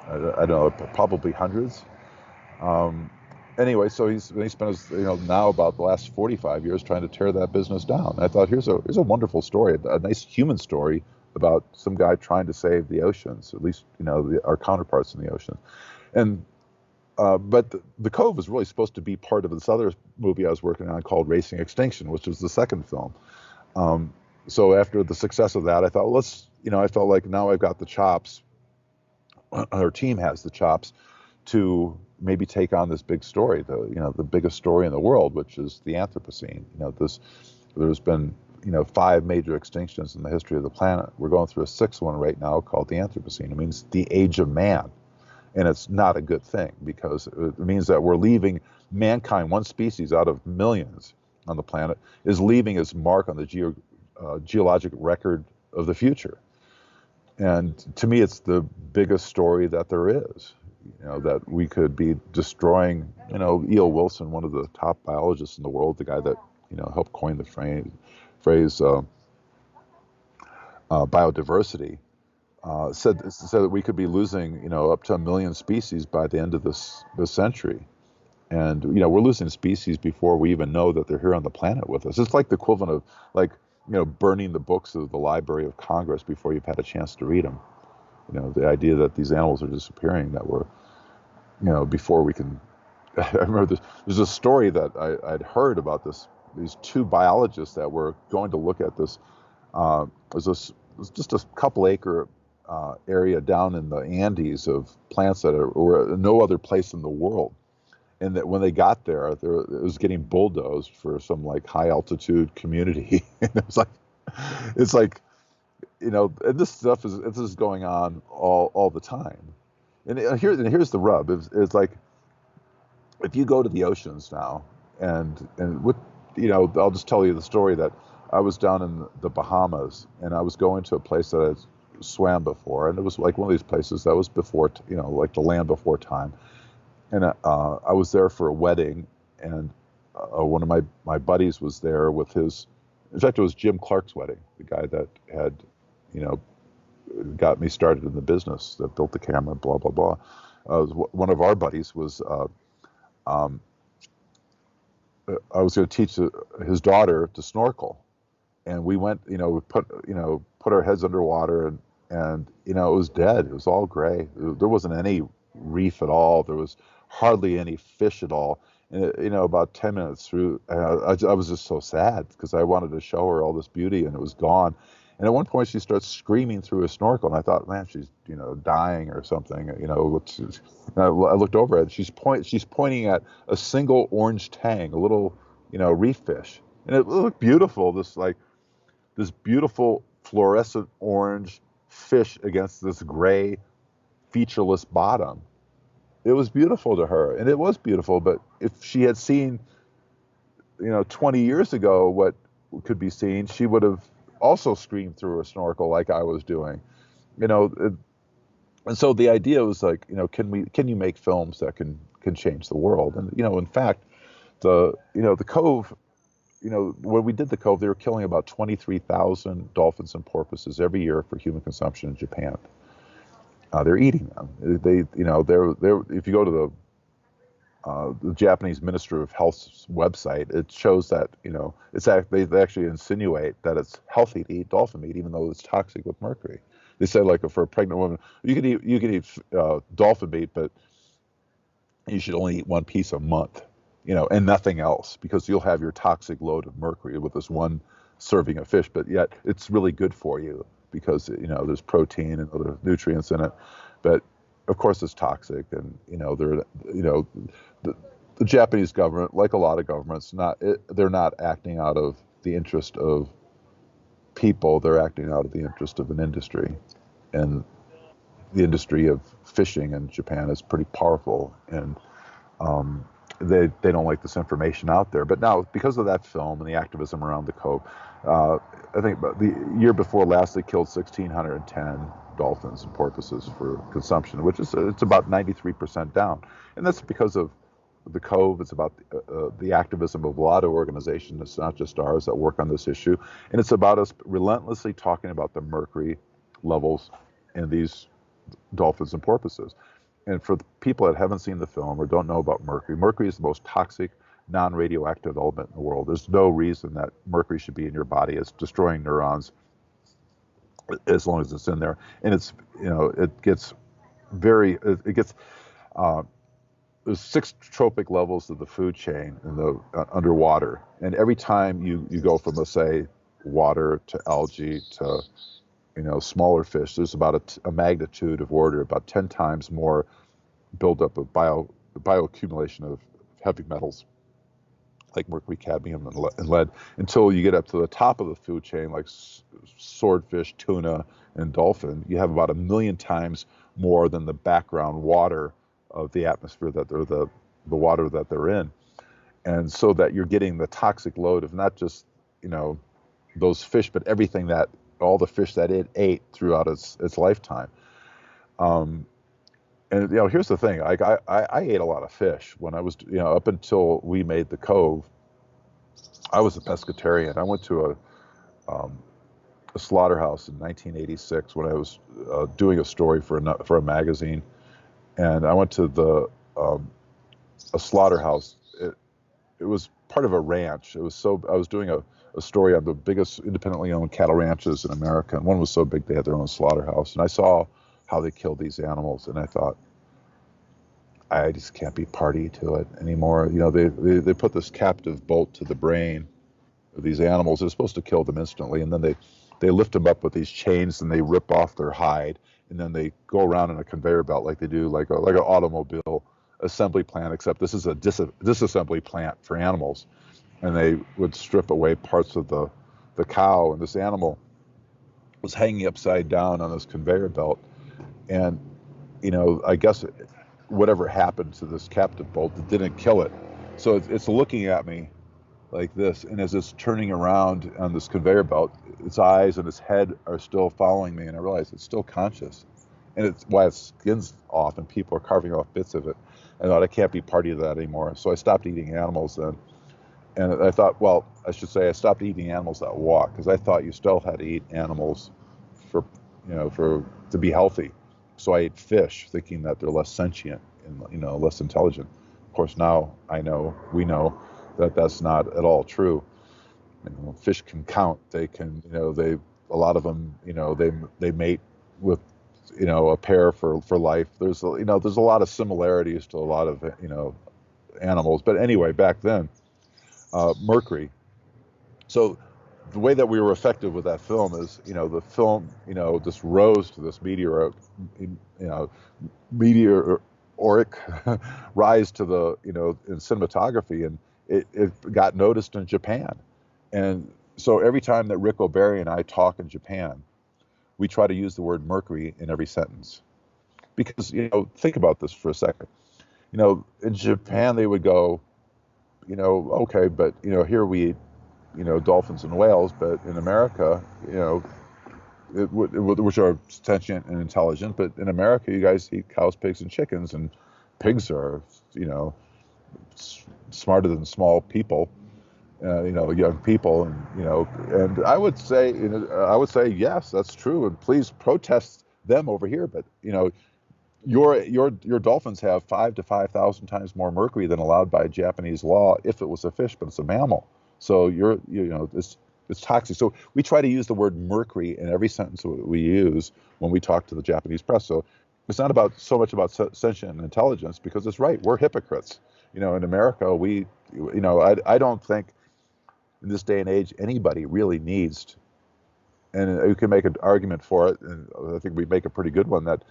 I don't know, probably hundreds. Anyway, so he spent his, now about the last 45 years trying to tear that business down. And I thought, here's a wonderful story, a nice human story about some guy trying to save the oceans, at least, our counterparts in the ocean. And but the Cove was really supposed to be part of this other movie I was working on called Racing Extinction, which was the second film. So after the success of that, I thought, I felt like now I've got the chops, our team has the chops to maybe take on this big story, the biggest story in the world, which is the Anthropocene. There's been 5 major extinctions in the history of the planet. We're going through a 6th one right now called the Anthropocene. It means the age of man. And it's not a good thing, because it means that we're leaving mankind, one species out of millions on the planet, is leaving its mark on the geologic record of the future. And to me, it's the biggest story that there is, that we could be destroying, E.O. Wilson, one of the top biologists in the world, the guy that, helped coin the phrase biodiversity, said that we could be losing, up to 1 million species by the end of this century. And, we're losing species before we even know that they're here on the planet with us. It's like the equivalent of, burning the books of the Library of Congress before you've had a chance to read them. The idea that these animals are disappearing, that we're, before we can... I remember there's a story that I'd heard about these 2 biologists that were going to look at this It was just a couple acre area down in the Andes of plants that were no other place in the world. And that when they got there, it was getting bulldozed for some like high altitude community. And it's like, and this is going on all the time. And here's the rub: it's like if you go to the oceans now, and with, I'll just tell you the story that I was down in the Bahamas, and I was going to a place that I swam before, and it was like one of these places that was before, like the land before time. And I was there for a wedding, and one of my buddies was there with his. In fact, it was Jim Clark's wedding, the guy that had, you know, got me started in the business, that built the camera, blah blah blah. One of our buddies was. Um, I was going to teach his daughter to snorkel, and we went. We put our heads underwater, and it was dead. It was all gray. There wasn't any reef at all. There was hardly any fish at all. And about 10 minutes through, I was just so sad because I wanted to show her all this beauty, and it was gone. And at one point, she starts screaming through a snorkel, and I thought, man, she's dying or something. I looked over at it. She's pointing at a single orange tang, a little reef fish, and it looked beautiful. This beautiful fluorescent orange fish against this gray, featureless bottom. It was beautiful to her, and it was beautiful. But if she had seen, 20 years ago what could be seen, she would have also screamed through a snorkel like I was doing. And so the idea was like, can you make films that can change the world? And in fact, the Cove, when we did the Cove, they were killing about 23,000 dolphins and porpoises every year for human consumption in Japan. They're eating them. They're if you go to the Japanese Ministry of Health's website, it shows that they actually insinuate that it's healthy to eat dolphin meat, even though it's toxic with mercury. They say, like, for a pregnant woman, you can eat dolphin meat, but you should only eat one piece a month, and nothing else, because you'll have your toxic load of mercury with this one serving of fish. But yet it's really good for you because there's protein and other nutrients in it. But of course it's toxic, and the Japanese government, like a lot of governments, they're not acting out of the interest of people. They're acting out of the interest of an industry, and the industry of fishing in Japan is pretty powerful, and they don't like this information out there. But now, because of that film and the activism around the Cove, I think about the year before last, they killed 1,610 dolphins and porpoises for consumption, which is it's about 93% down, and that's because of the Cove. It's about the activism of a lot of organizations. It's not just ours that work on this issue, and it's about us relentlessly talking about the mercury levels in these dolphins and porpoises. And for the people that haven't seen the film or don't know about mercury, mercury is the most toxic non-radioactive element in the world. There's no reason that mercury should be in your body. It's destroying neurons as long as it's in there. And it's, it gets there's 6 trophic levels of the food chain in the underwater. And every time you go from, let's say, water to algae to smaller fish, there's about a magnitude of order, about 10 times more buildup of bioaccumulation of heavy metals like mercury, cadmium, and lead, until you get up to the top of the food chain, like swordfish, tuna, and dolphin. You have about 1 million times more than the background water of the atmosphere that they're the water that they're in. And so that you're getting the toxic load of not just, those fish, but everything all the fish that it ate throughout its lifetime. And here's the thing: I ate a lot of fish when I was, up until we made the Cove. I was a pescatarian. I went to a slaughterhouse in 1986 when I was doing a story for a magazine, and I went to a slaughterhouse. It was part of a ranch. I was doing a story on the biggest independently owned cattle ranches in America, and one was so big they had their own slaughterhouse. And I saw how they killed these animals, and I thought, I just can't be party to it anymore. They put this captive bolt to the brain of these animals. They're supposed to kill them instantly, and then they they lift them up with these chains and they rip off their hide, and then they go around in a conveyor belt like they do like an automobile assembly plant, except this is a disassembly plant for animals. And they would strip away parts of the cow, and this animal was hanging upside down on this conveyor belt. And I guess whatever happened to this captive bolt, it didn't kill it. So it's looking at me like this, and as it's turning around on this conveyor belt, its eyes and its head are still following me, and I realize it's still conscious. And it's why its skin's off, and people are carving off bits of it. I thought I can't be party to that anymore, so I stopped eating animals then. And I thought, well, I should say I stopped eating animals that walk, because I thought you still had to eat animals for to be healthy. So I ate fish, thinking that they're less sentient and less intelligent. Of course, now we know that that's not at all true. Fish can count. They can, a lot of them, they mate with, a pair for life. There's a lot of similarities to a lot of, animals. But anyway, back then, mercury. So the way that we were affected with that film is, the film, just rose to this meteoric rise to the, in cinematography, and it got noticed in Japan. And so every time that Rick O'Barry and I talk in Japan, we try to use the word mercury in every sentence. Because, think about this for a second. In Japan, they would go, okay, but, here we eat, dolphins and whales, but in America, which are sentient and intelligent, but in America, you guys eat cows, pigs, and chickens, and pigs are, smarter than small people, young people, and I would say, yes, that's true, and please protest them over here, but your dolphins have 5,000 to 5,000 times more mercury than allowed by Japanese law if it was a fish, but it's a mammal. So it's toxic. So we try to use the word mercury in every sentence we use when we talk to the Japanese press. So it's not so much about sentient intelligence, because it's right. We're hypocrites. In America, I don't think in this day and age anybody really needs, and you can make an argument for it, and I think we make a pretty good one, that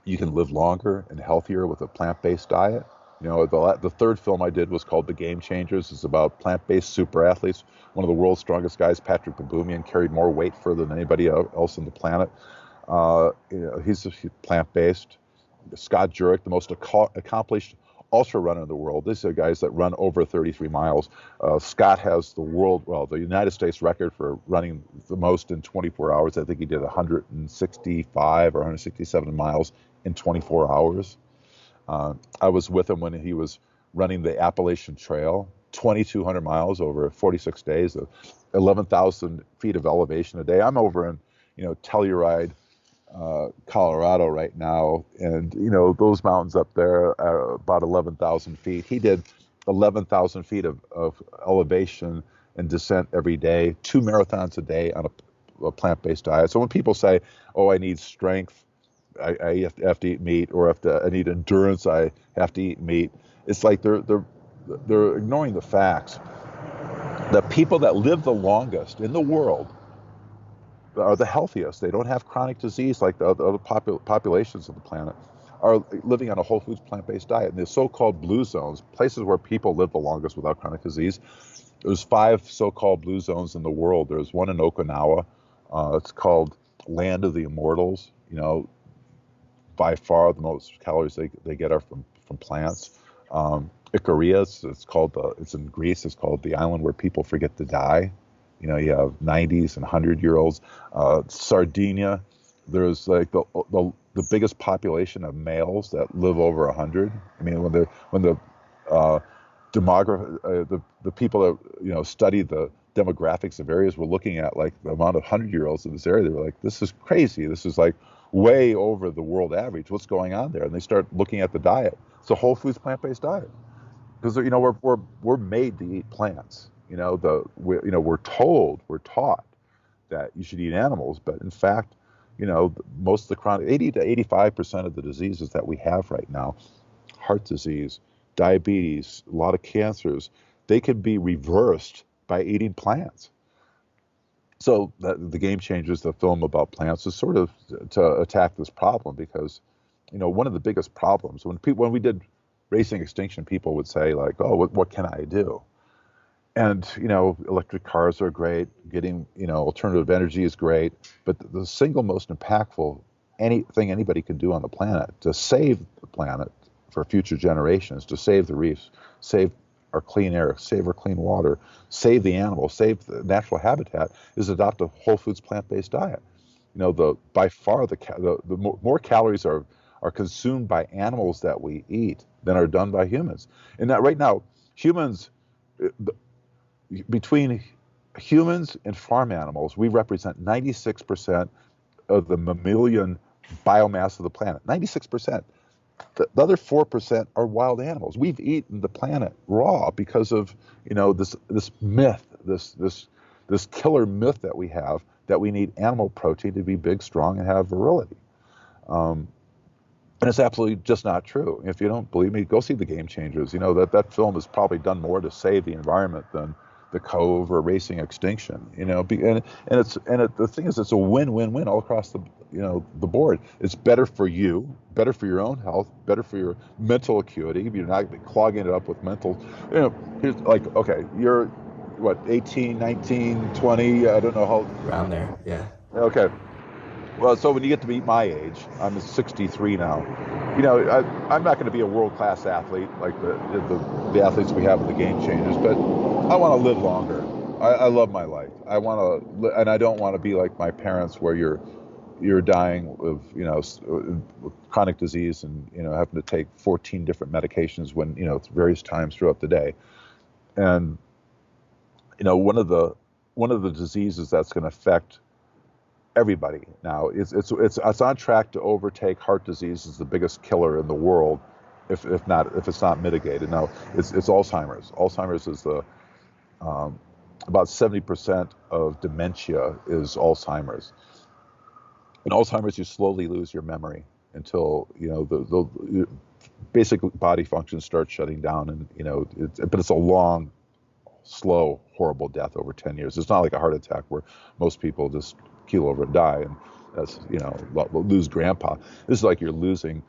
you can live longer and healthier with a plant-based diet. The third film I did was called The Game Changers. It's about plant-based super athletes. One of the world's strongest guys, Patrick Baboumian, carried more weight further than anybody else on the planet. He's plant-based. Scott Jurek, the most accomplished ultra runner in the world. These are guys that run over 33 miles. Scott has the United States record for running the most in 24 hours. I think he did 165 or 167 miles in 24 hours. I was with him when he was running the Appalachian Trail, 2,200 miles over 46 days, 11,000 feet of elevation a day. I'm over in, Telluride, Colorado right now, and those mountains up there are about 11,000 feet. He did 11,000 feet of elevation and descent every day, 2 marathons a day on a plant-based diet. So when people say, "Oh, I need strength, I have to eat meat," or I need endurance, I have to eat meat," it's like they're ignoring the facts. The people that live the longest in the world are the healthiest. They don't have chronic disease like the other populations of the planet, are living on a whole foods plant-based diet. And the so-called blue zones, places where people live the longest without chronic disease, there's 5 so-called blue zones in the world. There's one in Okinawa. It's called Land of the Immortals. By far the most calories they get are from plants. Ikaria, it's in Greece. It's called the island where people forget to die. You have 90s and 100-year-olds. Sardinia, there's like the biggest population of males that live over 100. I mean, when the the people that study the demographics of areas were looking at, like, the amount of 100-year-olds in this area, they were like, this is crazy. This is like way over the world average. What's going on there? And they start looking at the diet. It's a whole foods plant-based diet, because we're made to eat plants. We're taught that you should eat animals, but in fact, most of the chronic 80 to 85% of the diseases that we have right now, heart disease, diabetes, a lot of cancers, they can be reversed by eating plants. So the Game Changers, the film about plants, is sort of to attack this problem because, one of the biggest problems when we did Racing Extinction, people would say like, "Oh, what can I do?" And electric cars are great. Getting alternative energy is great, but the single most impactful anything anybody can do on the planet to save the planet for future generations, to save the reefs, save our clean air, save our clean water, save the animals, save the natural habitat, is adopt a whole foods plant-based diet. The by far the more calories are consumed by animals that we eat than are done by humans. And that right now, humans, between humans and farm animals, we represent 96% of the mammalian biomass of the planet. 96%. The other 4% are wild animals. We've eaten the planet raw because of this myth, this killer myth that we have that we need animal protein to be big, strong, and have virility. And it's absolutely just not true. If you don't believe me, go see the Game Changers. That film has probably done more to save the environment than the Cove or Racing Extinction. The thing is, it's a win-win-win all across the board. It's better for you, better for your own health, better for your mental acuity. You're not clogging it up with mental. Here's like, okay, you're what, 18, 19, 20? I don't know how. Around there, yeah. Okay. Well, so when you get to be my age, I'm 63 now. I'm not going to be a world-class athlete like the athletes we have in the Game Changers, but I want to live longer. I love my life. I want to, and I don't want to be like my parents, where you're dying of chronic disease and having to take 14 different medications when various times throughout the day. And one of the diseases that's going to affect everybody now. It's on track to overtake heart disease as the biggest killer in the world, if it's not mitigated. Now it's Alzheimer's. Alzheimer's is about 70% of dementia is Alzheimer's. In Alzheimer's, you slowly lose your memory until the basic body functions start shutting down, and but it's a long, slow, horrible death over 10 years. It's not like a heart attack where most people just keel over and die, and that's lose grandpa. This is like you're losing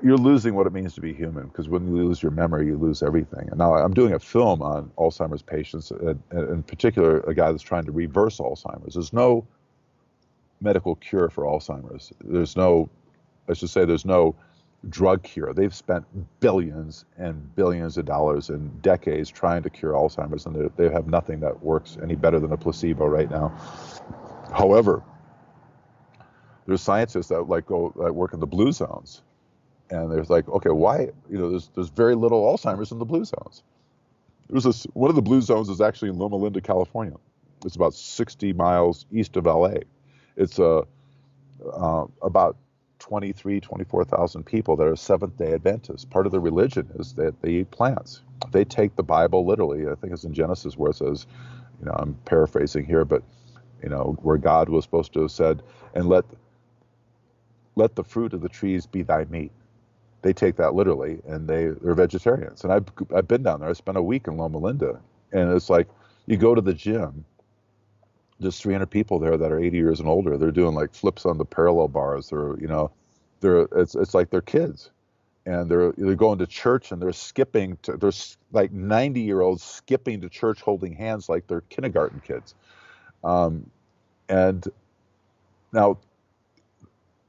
what it means to be human, because when you lose your memory, you lose everything. And now I'm doing a film on Alzheimer's patients, and in particular a guy that's trying to reverse Alzheimer's. There's no medical cure for Alzheimer's. There's no drug cure. They've spent billions and billions of dollars and decades trying to cure Alzheimer's, and they have nothing that works any better than a placebo right now. However, there's scientists that work in the blue zones, and there's like, okay, why? There's very little Alzheimer's in the blue zones. One of the blue zones is actually in Loma Linda, California. It's about 60 miles east of LA. It's about 24,000 people that are Seventh-day Adventists. Part of their religion is that they eat plants. They take the Bible literally. I think it's in Genesis where it says, I'm paraphrasing here, but where God was supposed to have said, and let the fruit of the trees be thy meat. They take that literally, and they're vegetarians. And I've been down there. I spent a week in Loma Linda, and it's like you go to the gym. There's 300 people there that are 80 years and older. They're doing like flips on the parallel bars. It's like they're kids, and they're going to church, and there's like 90-year-olds skipping to church holding hands like they're kindergarten kids. And now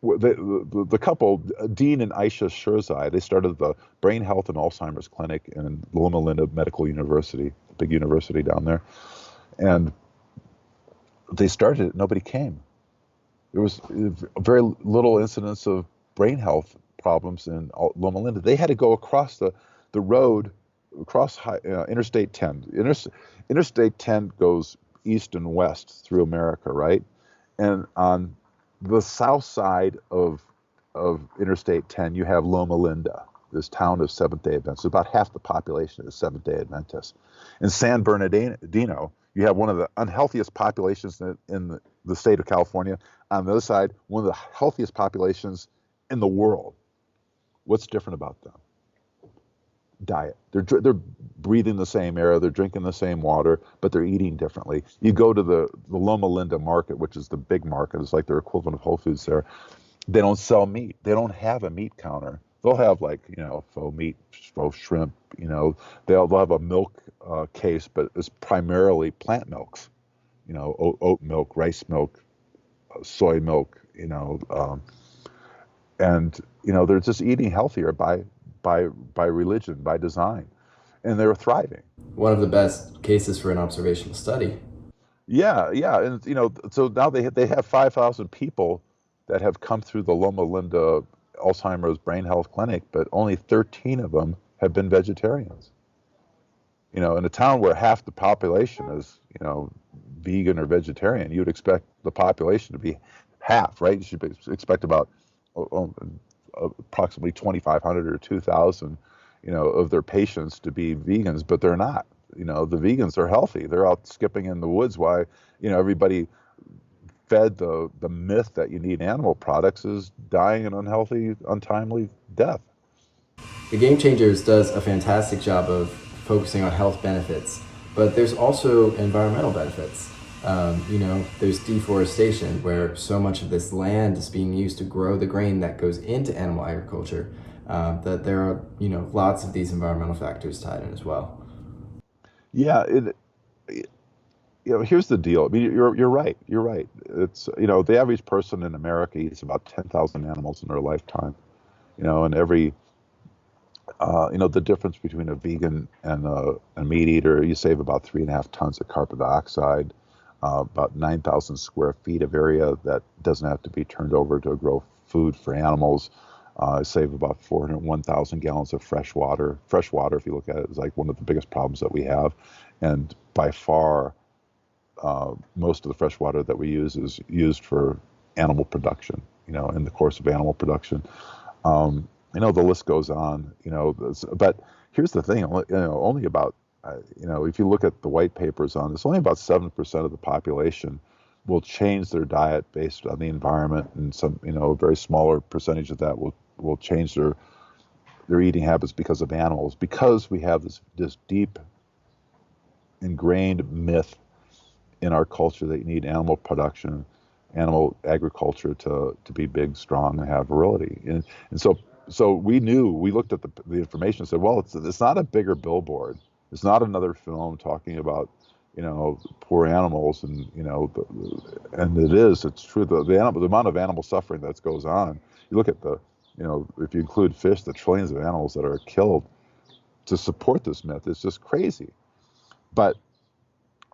the couple, Dean and Aisha Shirzai, they started the Brain Health and Alzheimer's Clinic in Loma Linda Medical University, big university down there. And they started it, nobody came. There was very little incidence of brain health problems in Loma Linda. They had to go across the road, across Interstate 10. Interstate 10 goes east and west through America, right? And on the south side of Interstate 10, you have Loma Linda, this town of Seventh-day Adventists. About half the population is Seventh-day Adventists. In San Bernardino, you have one of the unhealthiest populations in the state of California. On the other side, one of the healthiest populations in the world. What's different about them? diet. They're breathing the same air, they're drinking the same water, but they're eating differently. You go to the Loma Linda market, which is the big market, it's like their equivalent of Whole Foods there. They don't sell meat. They don't have a meat counter. They'll have like, faux meat, faux shrimp, they'll have a milk case, but it's primarily plant milks, oat milk, rice milk, soy milk, and they're just eating healthier by religion, by design, and they're thriving. One of the best cases for an observational study. Yeah, yeah, and so now they have 5,000 people that have come through the Loma Linda Alzheimer's Brain Health Clinic, but only 13 of them have been vegetarians. In a town where half the population is, vegan or vegetarian, you would expect the population to be half, right? You should expect about approximately 2,500 or 2,000, of their patients to be vegans, but they're not. The vegans are healthy. They're out skipping in the woods. Why, everybody fed the myth that you need animal products is dying an unhealthy, untimely death. The Game Changers does a fantastic job of focusing on health benefits, but there's also environmental benefits. There's deforestation, where so much of this land is being used to grow the grain that goes into animal agriculture, that there are, lots of these environmental factors tied in as well. Yeah, here's the deal. I mean, you're right. You're right. It's the average person in America eats about 10,000 animals in their lifetime. And every the difference between a vegan and a meat eater, you save about 3.5 tons of carbon dioxide, about 9,000 square feet of area that doesn't have to be turned over to grow food for animals. Save about 401,000 gallons of fresh water. Fresh water, if you look at it, is like one of the biggest problems that we have. And by far, most of the fresh water that we use is used for animal production, in the course of animal production. The list goes on, but here's the thing, only about, if you look at the white papers on this, only about 7% of the population will change their diet based on the environment, and some, a very smaller percentage of that will change their eating habits because of animals, because we have this deep ingrained myth in our culture that you need animal production, animal agriculture to be big, strong, and have virility. And so we looked at the information and said, well, it's not a bigger billboard. It's not another film talking about, poor animals, and, and it's true. The amount of animal suffering that goes on. You look at if you include fish, the trillions of animals that are killed to support this myth, it's just crazy. But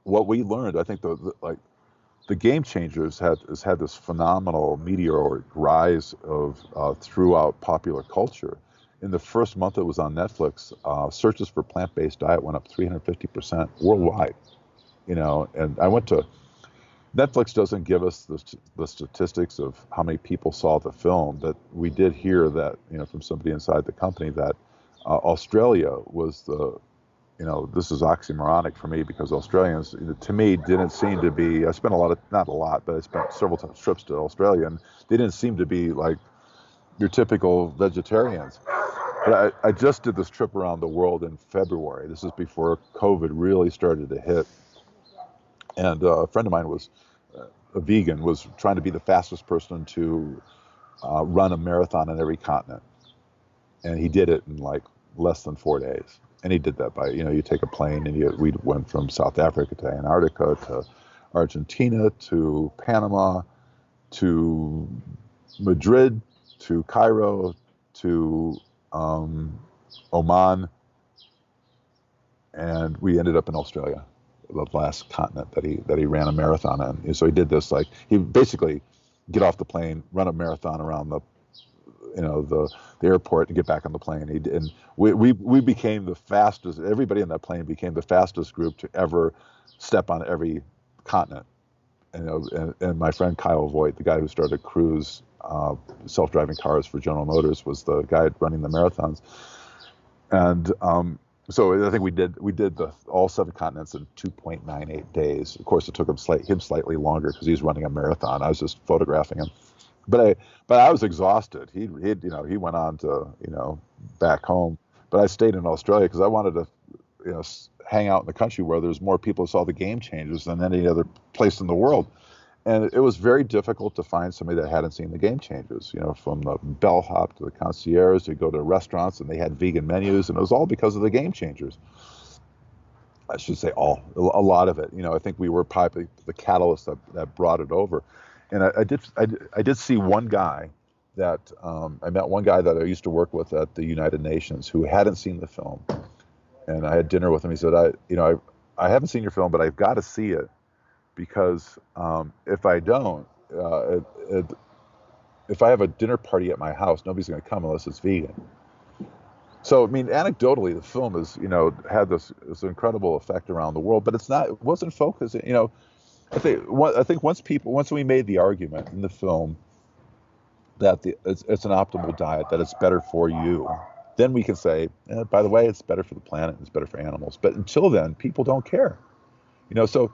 what we learned, I think the Game Changers has had this phenomenal meteoric rise of throughout popular culture. In the first month it was on Netflix, searches for plant-based diet went up 350% worldwide. And I went to Netflix doesn't give us the statistics of how many people saw the film, but we did hear that from somebody inside the company that Australia was this is oxymoronic for me, because Australians, to me, didn't seem to be, I spent not a lot, but I spent several trips to Australia, and they didn't seem to be like your typical vegetarians. But I just did this trip around the world in February. This is before COVID really started to hit. And a friend of mine was a vegan, was trying to be the fastest person to run a marathon on every continent. And he did it in like less than 4 days. And he did that by, you take a plane, and we went from South Africa to Antarctica to Argentina to Panama to Madrid to Cairo to Oman, and we ended up in Australia, the last continent that he ran a marathon in. And so he did this, like, he basically get off the plane, run a marathon around the airport, and get back on the plane. And we became the fastest. Everybody in that plane became the fastest group to ever step on every continent. And my friend Kyle Voigt, the guy who started Cruise self-driving cars for General Motors, was the guy running the marathons. And so I think we did all 7 continents in 2.98 days. Of course, it took him slightly longer because he's running a marathon. I was just photographing him. But I was exhausted. He went on to back home. but I stayed in Australia because I wanted to, hang out in the country where there's more people who saw the Game Changers than any other place in the world. And it was very difficult to find somebody that hadn't seen the Game Changers. From the bellhop to the concierge, to go to restaurants and they had vegan menus, and it was all because of the Game Changers. I should say a lot of it. I think we were probably the catalyst that brought it over. And I did see one guy that I met one guy that I used to work with at the United Nations who hadn't seen the film, and I had dinner with him. He said, I haven't seen your film, but I've got to see it because if I don't, if I have a dinner party at my house, nobody's going to come unless it's vegan. So, I mean, anecdotally, the film has, had this incredible effect around the world, but it wasn't focused, I think once we made the argument in the film that it's an optimal diet, that it's better for you, then we can say, by the way, it's better for the planet, it's better for animals. But until then, people don't care, so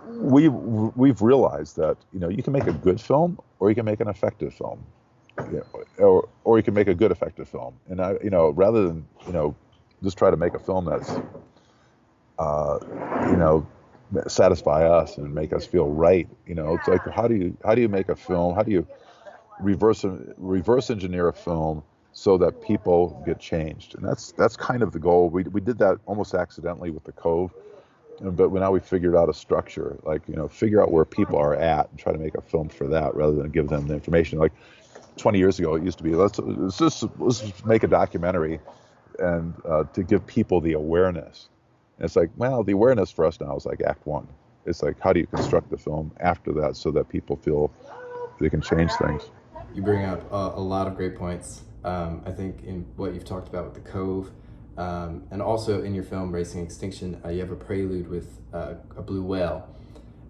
we've realized that, you can make a good film or you can make an effective film. Or you can make a good effective film, and rather than just try to make a film that's satisfy us and make us feel right. It's like how do you make a film? How do you reverse engineer a film so that people get changed? And that's kind of the goal. We did that almost accidentally with the Cove, but now we figured out a structure, figure out where people are at and try to make a film for that rather than give them the information. Like 20 years ago, it used to be, let's just make a documentary and to give people the awareness. And it's like, well, the awareness for us now is like Act One. It's like, how do you construct the film after that so that people feel they can change things? You bring up a lot of great points. I think in what you've talked about with the Cove, and also in your film Racing Extinction, you have a prelude with a blue whale.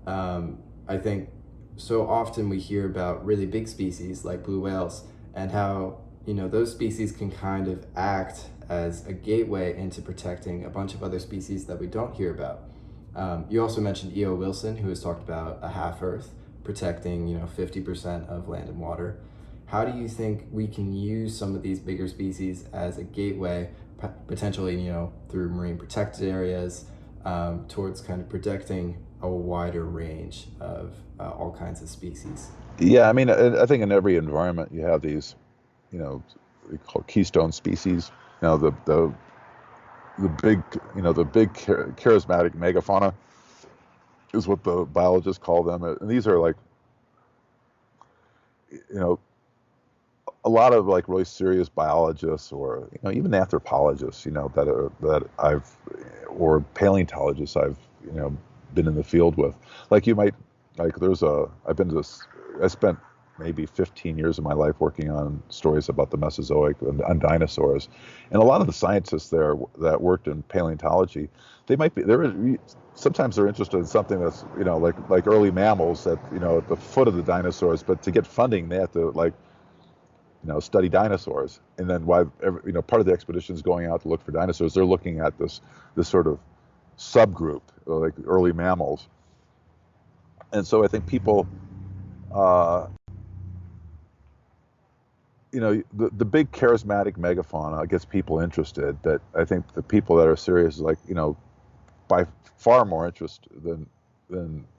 I think so often we hear about really big species like blue whales and how, those species can kind of act as a gateway into protecting a bunch of other species that we don't hear about. You also mentioned E.O. Wilson, who has talked about a half Earth protecting, 50% of land and water. How do you think we can use some of these bigger species as a gateway, potentially, through marine protected areas, towards kind of protecting a wider range of all kinds of species? Yeah, I mean, I think in every environment you have these, we call keystone species. The big, the big charismatic megafauna is what the biologists call them. And these are like, a lot of like really serious biologists or even anthropologists, or paleontologists I've been in the field with. Like I spent maybe 15 years of my life working on stories about the Mesozoic and dinosaurs, and a lot of the scientists there that worked in paleontology, sometimes they're interested in something that's like early mammals at at the foot of the dinosaurs, but to get funding they have to study dinosaurs. And then why part of the expedition is going out to look for dinosaurs, they're looking at this sort of subgroup like early mammals. And so I think people the big charismatic megafauna gets people interested, but I think the people that are serious by far more interest than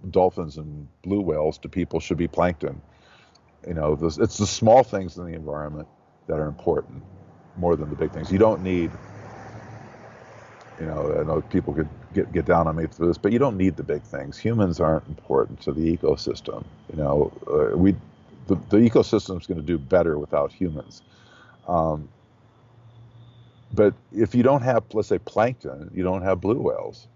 dolphins and blue whales to people should be plankton. It's the small things in the environment that are important more than the big things. You don't need, I know people could get down on me for this, but you don't need the big things. Humans aren't important to the ecosystem. The ecosystem's going to do better without humans. But if you don't have, let's say, plankton, you don't have blue whales.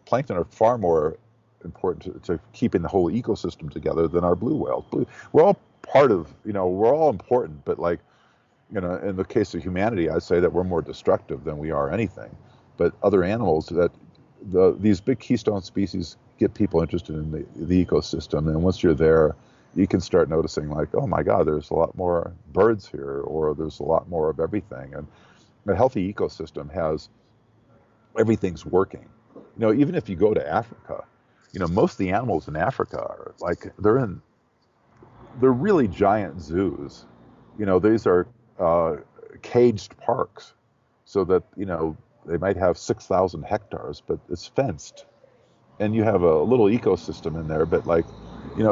Plankton are far more important to keeping the whole ecosystem together than our blue whales. We're all part of, we're all important, but in the case of humanity, I'd say that we're more destructive than we are anything. But other animals, these big keystone species get people interested in the ecosystem, and once you're there, you can start noticing oh my God, there's a lot more birds here, or there's a lot more of everything. And a healthy ecosystem has everything's working. Even if you go to Africa, most of the animals in Africa are they're really giant zoos. These are caged parks, so that they might have 6,000 hectares, but it's fenced, and you have a little ecosystem in there. But you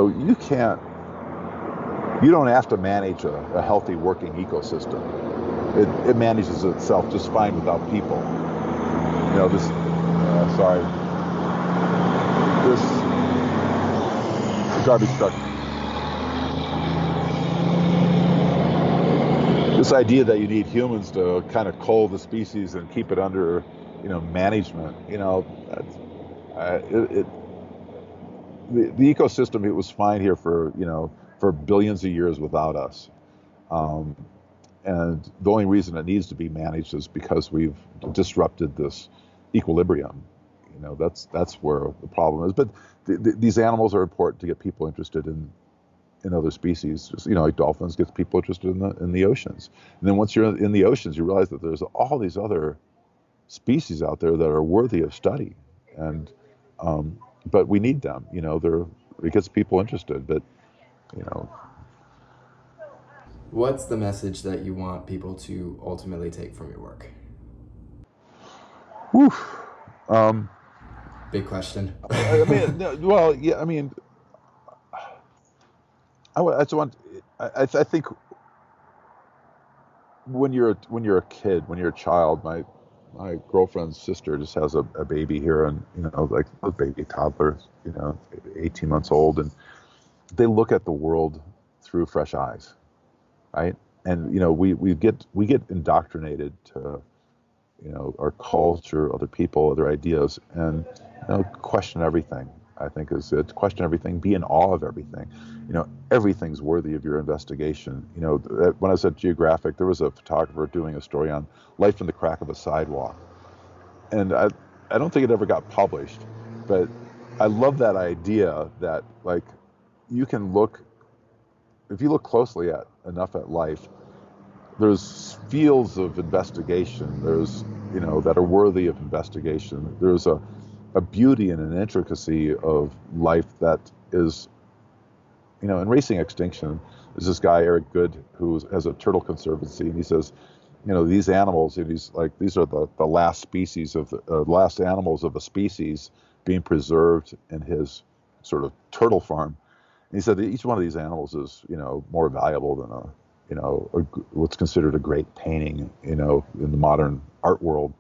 don't have to manage a healthy working ecosystem. It manages itself just fine without people. This garbage truck. This idea that you need humans to kind of cull the species and keep it under, management. The ecosystem, it was fine here for billions of years without us. And the only reason it needs to be managed is because we've disrupted this equilibrium. That's where the problem is. But these animals are important to get people interested in other species. Just, like dolphins gets people interested in the oceans. And then once you're in the oceans, you realize that there's all these other species out there that are worthy of study. And but we need them. It gets people interested. But What's the message that you want people to ultimately take from your work? Whew. Big question. I mean, well, yeah. I mean, I think when you're a kid, when you're a child, my girlfriend's sister just has a baby here, and like a baby toddler, 18 months old, and they look at the world through fresh eyes, right? And we get indoctrinated to our culture, other people, other ideas, and question everything. I think is to question everything, be in awe of everything. Everything's worthy of your investigation. When I was at Geographic, there was a photographer doing a story on life in the crack of a sidewalk, and I don't think it ever got published, but I love that idea that like you can look, if you look closely enough at life, there's fields of investigation. There's that are worthy of investigation. There's a beauty and an intricacy of life that is, in racing Extinction, there's this guy, Eric Good, who has a turtle conservancy, and he says, these animals, these are the last species of the last animals of a species being preserved in his sort of turtle farm. And he said that each one of these animals is, more valuable than what's considered a great painting, in the modern art world.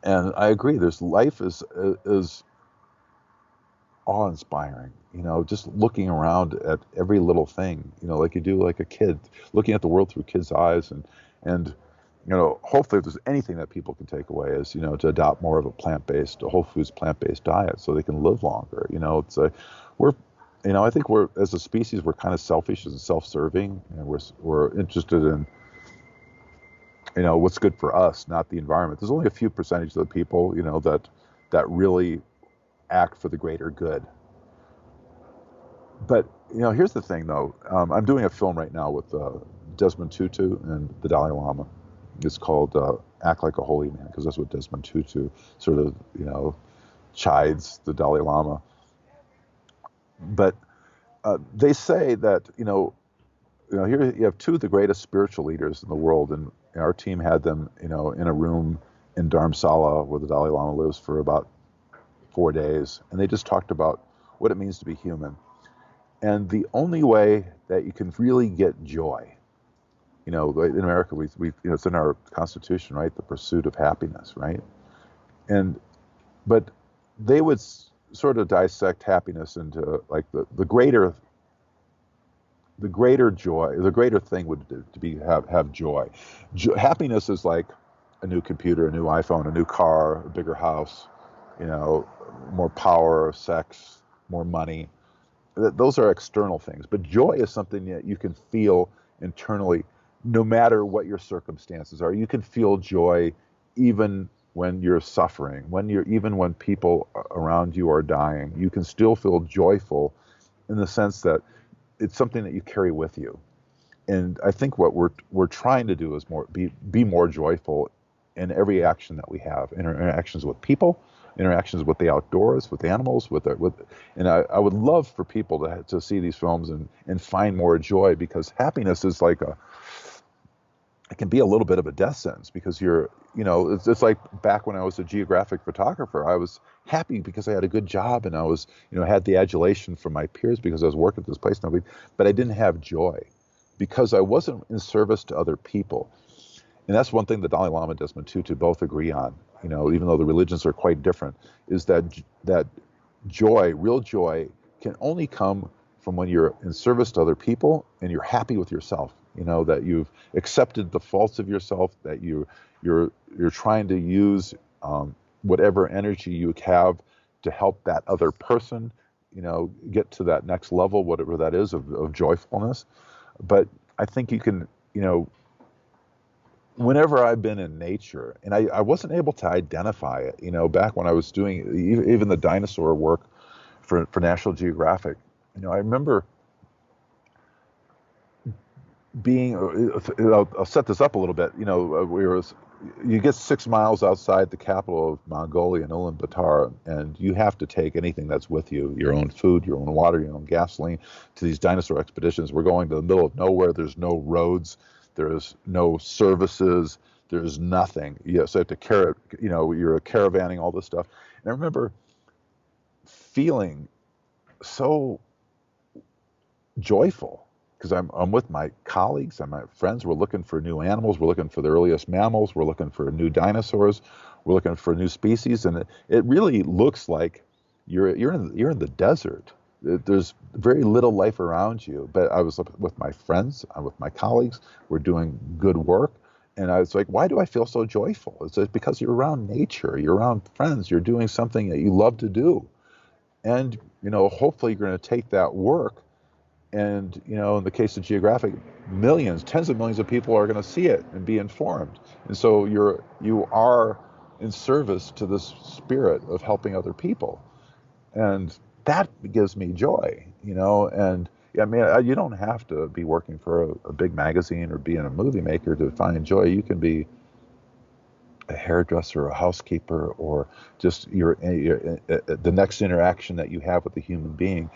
And I agree. Life is awe-inspiring. Just looking around at every little thing. Like you do, like a kid, looking at the world through kids' eyes, and hopefully, if there's anything that people can take away is to adopt more of a plant-based, a whole foods plant-based diet, so they can live longer. It's I think we're, as a species, we're kind of selfish and self-serving, and we're interested in what's good for us, not the environment. There's only a few percentage of the people, that really act for the greater good. But here's the thing, though. I'm doing a film right now with Desmond Tutu and the Dalai Lama. It's called "Act Like a Holy Man," because that's what Desmond Tutu sort of chides the Dalai Lama. But they say that here you have two of the greatest spiritual leaders in the world, and our team had them in a room in Dharamsala where the Dalai Lama lives for about 4 days, and they just talked about what it means to be human. And the only way that you can really get joy, in America, we it's in our Constitution, right? The pursuit of happiness, right? But they would sort of dissect happiness into like the greater joy, the greater thing would have joy. Happiness is like a new computer, a new iPhone, a new car, a bigger house, more power, sex, more money. Those are external things. But joy is something that you can feel internally, no matter what your circumstances are. You can feel joy even when you're suffering, even when people around you are dying. You can still feel joyful in the sense that it's something that you carry with you. And I think what we're trying to do is be more joyful in every action that we have, interactions with people, interactions with the outdoors, with animals, and I would love for people to see these films and find more joy, because happiness is like it can be a little bit of a death sentence because it's like back when I was a geographic photographer. I was happy because I had a good job and I was, had the adulation from my peers because I was working at this place and everything, but I didn't have joy because I wasn't in service to other people. And that's one thing the Dalai Lama and Desmond Tutu both agree on, even though the religions are quite different, is that joy, real joy, can only come from when you're in service to other people and you're happy with yourself. That you've accepted the faults of yourself, that you're trying to use whatever energy you have to help that other person, get to that next level, whatever that is, of joyfulness. But I think you can, whenever I've been in nature, and I wasn't able to identify it, back when I was doing even the dinosaur work for National Geographic, I remember being, I'll set this up a little bit, you get 6 miles outside the capital of Mongolia, in Ulaanbaatar, and you have to take anything that's with you, your own food, your own water, your own gasoline, to these dinosaur expeditions. We're going to the middle of nowhere. There's no roads. There's no services. There's nothing. So you have to carry, you're caravanning, all this stuff. And I remember feeling so joyful because I'm with my colleagues and my friends. We're looking for new animals. We're looking for the earliest mammals. We're looking for new dinosaurs. We're looking for new species. And it really looks like you're in the desert. There's very little life around you. But I was with my friends. I'm with my colleagues. We're doing good work. And I was like, why do I feel so joyful? It's because you're around nature. You're around friends. You're doing something that you love to do. And, hopefully you're going to take that work. And, in the case of Geographic, millions, tens of millions of people are going to see it and be informed. And so you are in service to this spirit of helping other people. And that gives me joy, and I mean, you don't have to be working for a big magazine or being a movie maker to find joy. You can be a hairdresser, a housekeeper, or just the next interaction that you have with a human being.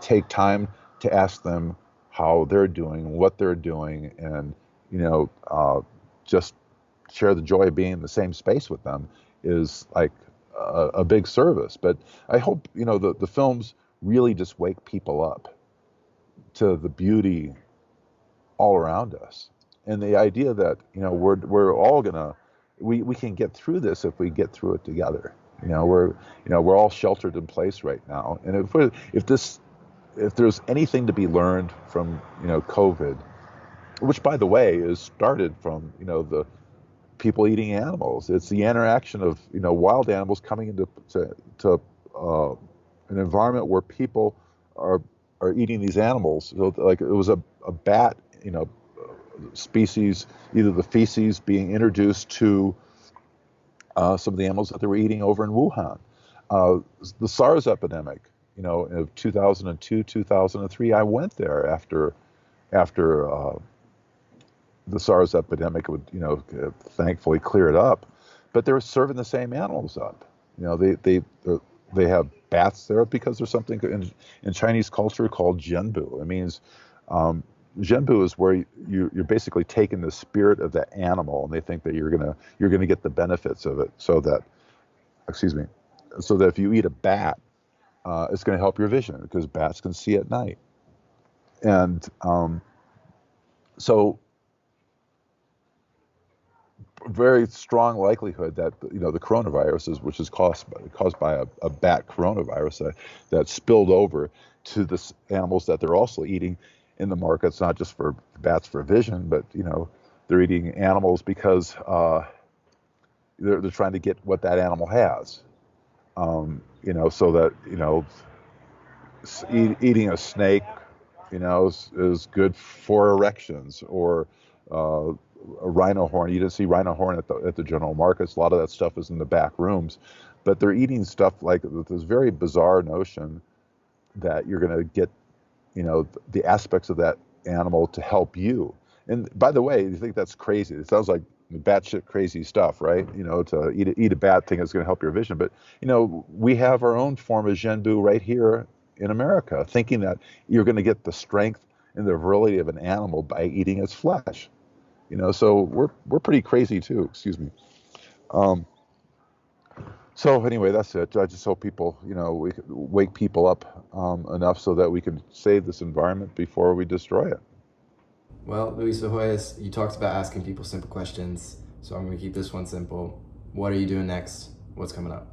Take time to ask them how they're doing, what they're doing, and just share the joy of being in the same space with them is like a big service. But I hope the films really just wake people up to the beauty all around us, and the idea that we're all gonna we can get through this if we get through it together. We're all sheltered in place right now, and if there's anything to be learned from COVID, which by the way is started from the people eating animals. It's the interaction of wild animals coming into an environment where people are eating these animals. So like it was a bat species, either the feces being introduced to some of the animals that they were eating over in Wuhan. The SARS epidemic, of 2002, 2003, I went there after the SARS epidemic would, thankfully clear it up, but they were serving the same animals up. They have bats there because there's something in Chinese culture called zhenbu. It means zhenbu is where you're basically taking the spirit of the animal, and they think that you're gonna get the benefits of it. So that if you eat a bat, it's going to help your vision because bats can see at night, and so very strong likelihood that the coronavirus which is caused by a bat coronavirus that spilled over to the animals that they're also eating in the markets, not just for bats for vision, but they're eating animals because they're trying to get what that animal has, so that eating a snake is good for erections, or a rhino horn. You didn't see rhino horn at the general markets. A lot of that stuff is in the back rooms, but they're eating stuff like this very bizarre notion that you're going to get, the aspects of that animal to help you. And by the way, you think that's crazy. It sounds like batshit crazy stuff, right? To eat a bad thing is going to help your vision. But, we have our own form of zhenbu right here in America, thinking that you're going to get the strength and the virility of an animal by eating its flesh. So we're pretty crazy too. Excuse me. Um, so anyway, that's it. I just hope people, we wake people up enough so that we can save this environment before we destroy it. Well, Louie Psihoyos, you talked about asking people simple questions, so I'm going to keep this one simple. What are you doing next? What's coming up?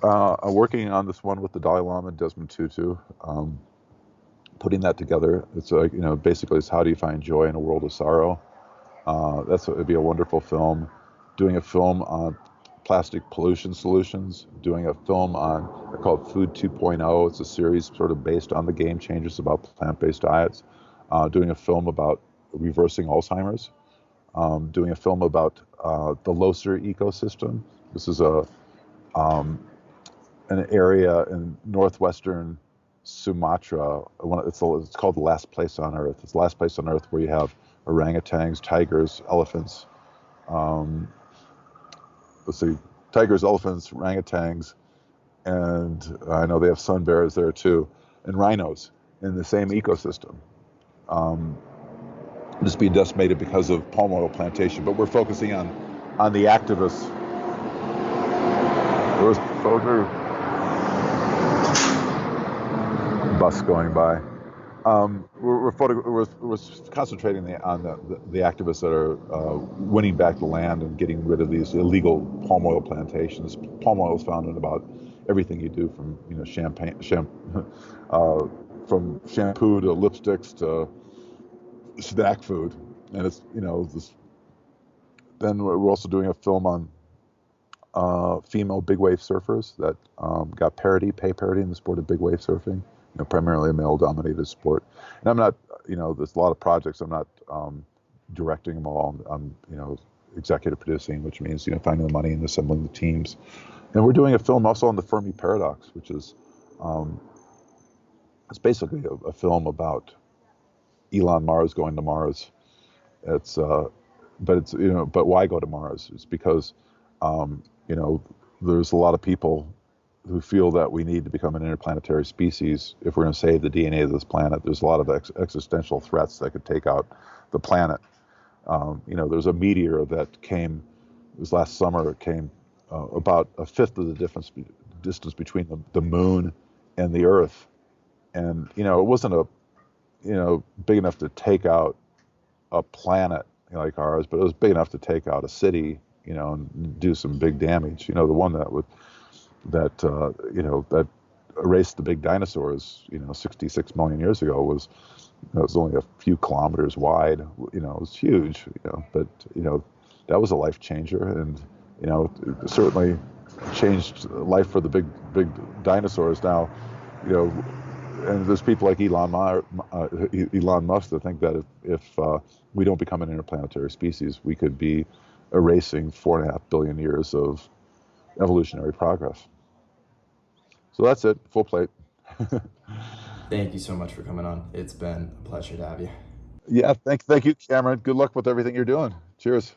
I'm working on this one with the Dalai Lama and Desmond Tutu. Putting that together, it's like, basically it's how do you find joy in a world of sorrow. It'd be a wonderful film. Doing a film on plastic pollution solutions. Doing a film called Food 2.0. It's a series sort of based on the Game Changers about plant-based diets. Doing a film about reversing Alzheimer's. Doing a film about the Loser ecosystem. This is an area in northwestern Sumatra. It's called the last place on Earth. It's the last place on Earth where you have orangutans, tigers, elephants. Um, let's see, tigers, elephants, orangutans, and I know they have sun bears there too, and rhinos in the same ecosystem. Just being decimated because of palm oil plantation. But we're focusing on the activists. There's a bus going by. We're concentrating on the activists that are winning back the land and getting rid of these illegal palm oil plantations. Palm oil is found in about everything you do, from from shampoo to lipsticks to snack food, and it's this. Then we're also doing a film on female big wave surfers that got pay parity in the sport of big wave surfing. Primarily a male-dominated sport. And I'm not, there's a lot of projects. I'm not directing them all. I'm executive producing, which means, finding the money and assembling the teams. And we're doing a film also on the Fermi paradox, which is, it's basically a film about Elon Musk going to Mars. It's, but why go to Mars? It's because, there's a lot of people who feel that we need to become an interplanetary species if we're going to save the DNA of this planet. There's a lot of existential threats that could take out the planet. There's a meteor that came, this last summer, it came about a fifth of the distance between the moon and the Earth. And, it wasn't big enough to take out a planet like ours, but it was big enough to take out a city, and do some big damage. The one that erased the big dinosaurs, 66 million years ago was only a few kilometers wide. It was huge, but that was a life changer, and it certainly changed life for the big dinosaurs. Now, and there's people like Elon Musk that think that if we don't become an interplanetary species, we could be erasing 4.5 billion years of evolutionary progress. So that's it. Full plate. Thank you so much for coming on. It's been a pleasure to have you. Yeah, thank you, Cameron. Good luck with everything you're doing. Cheers.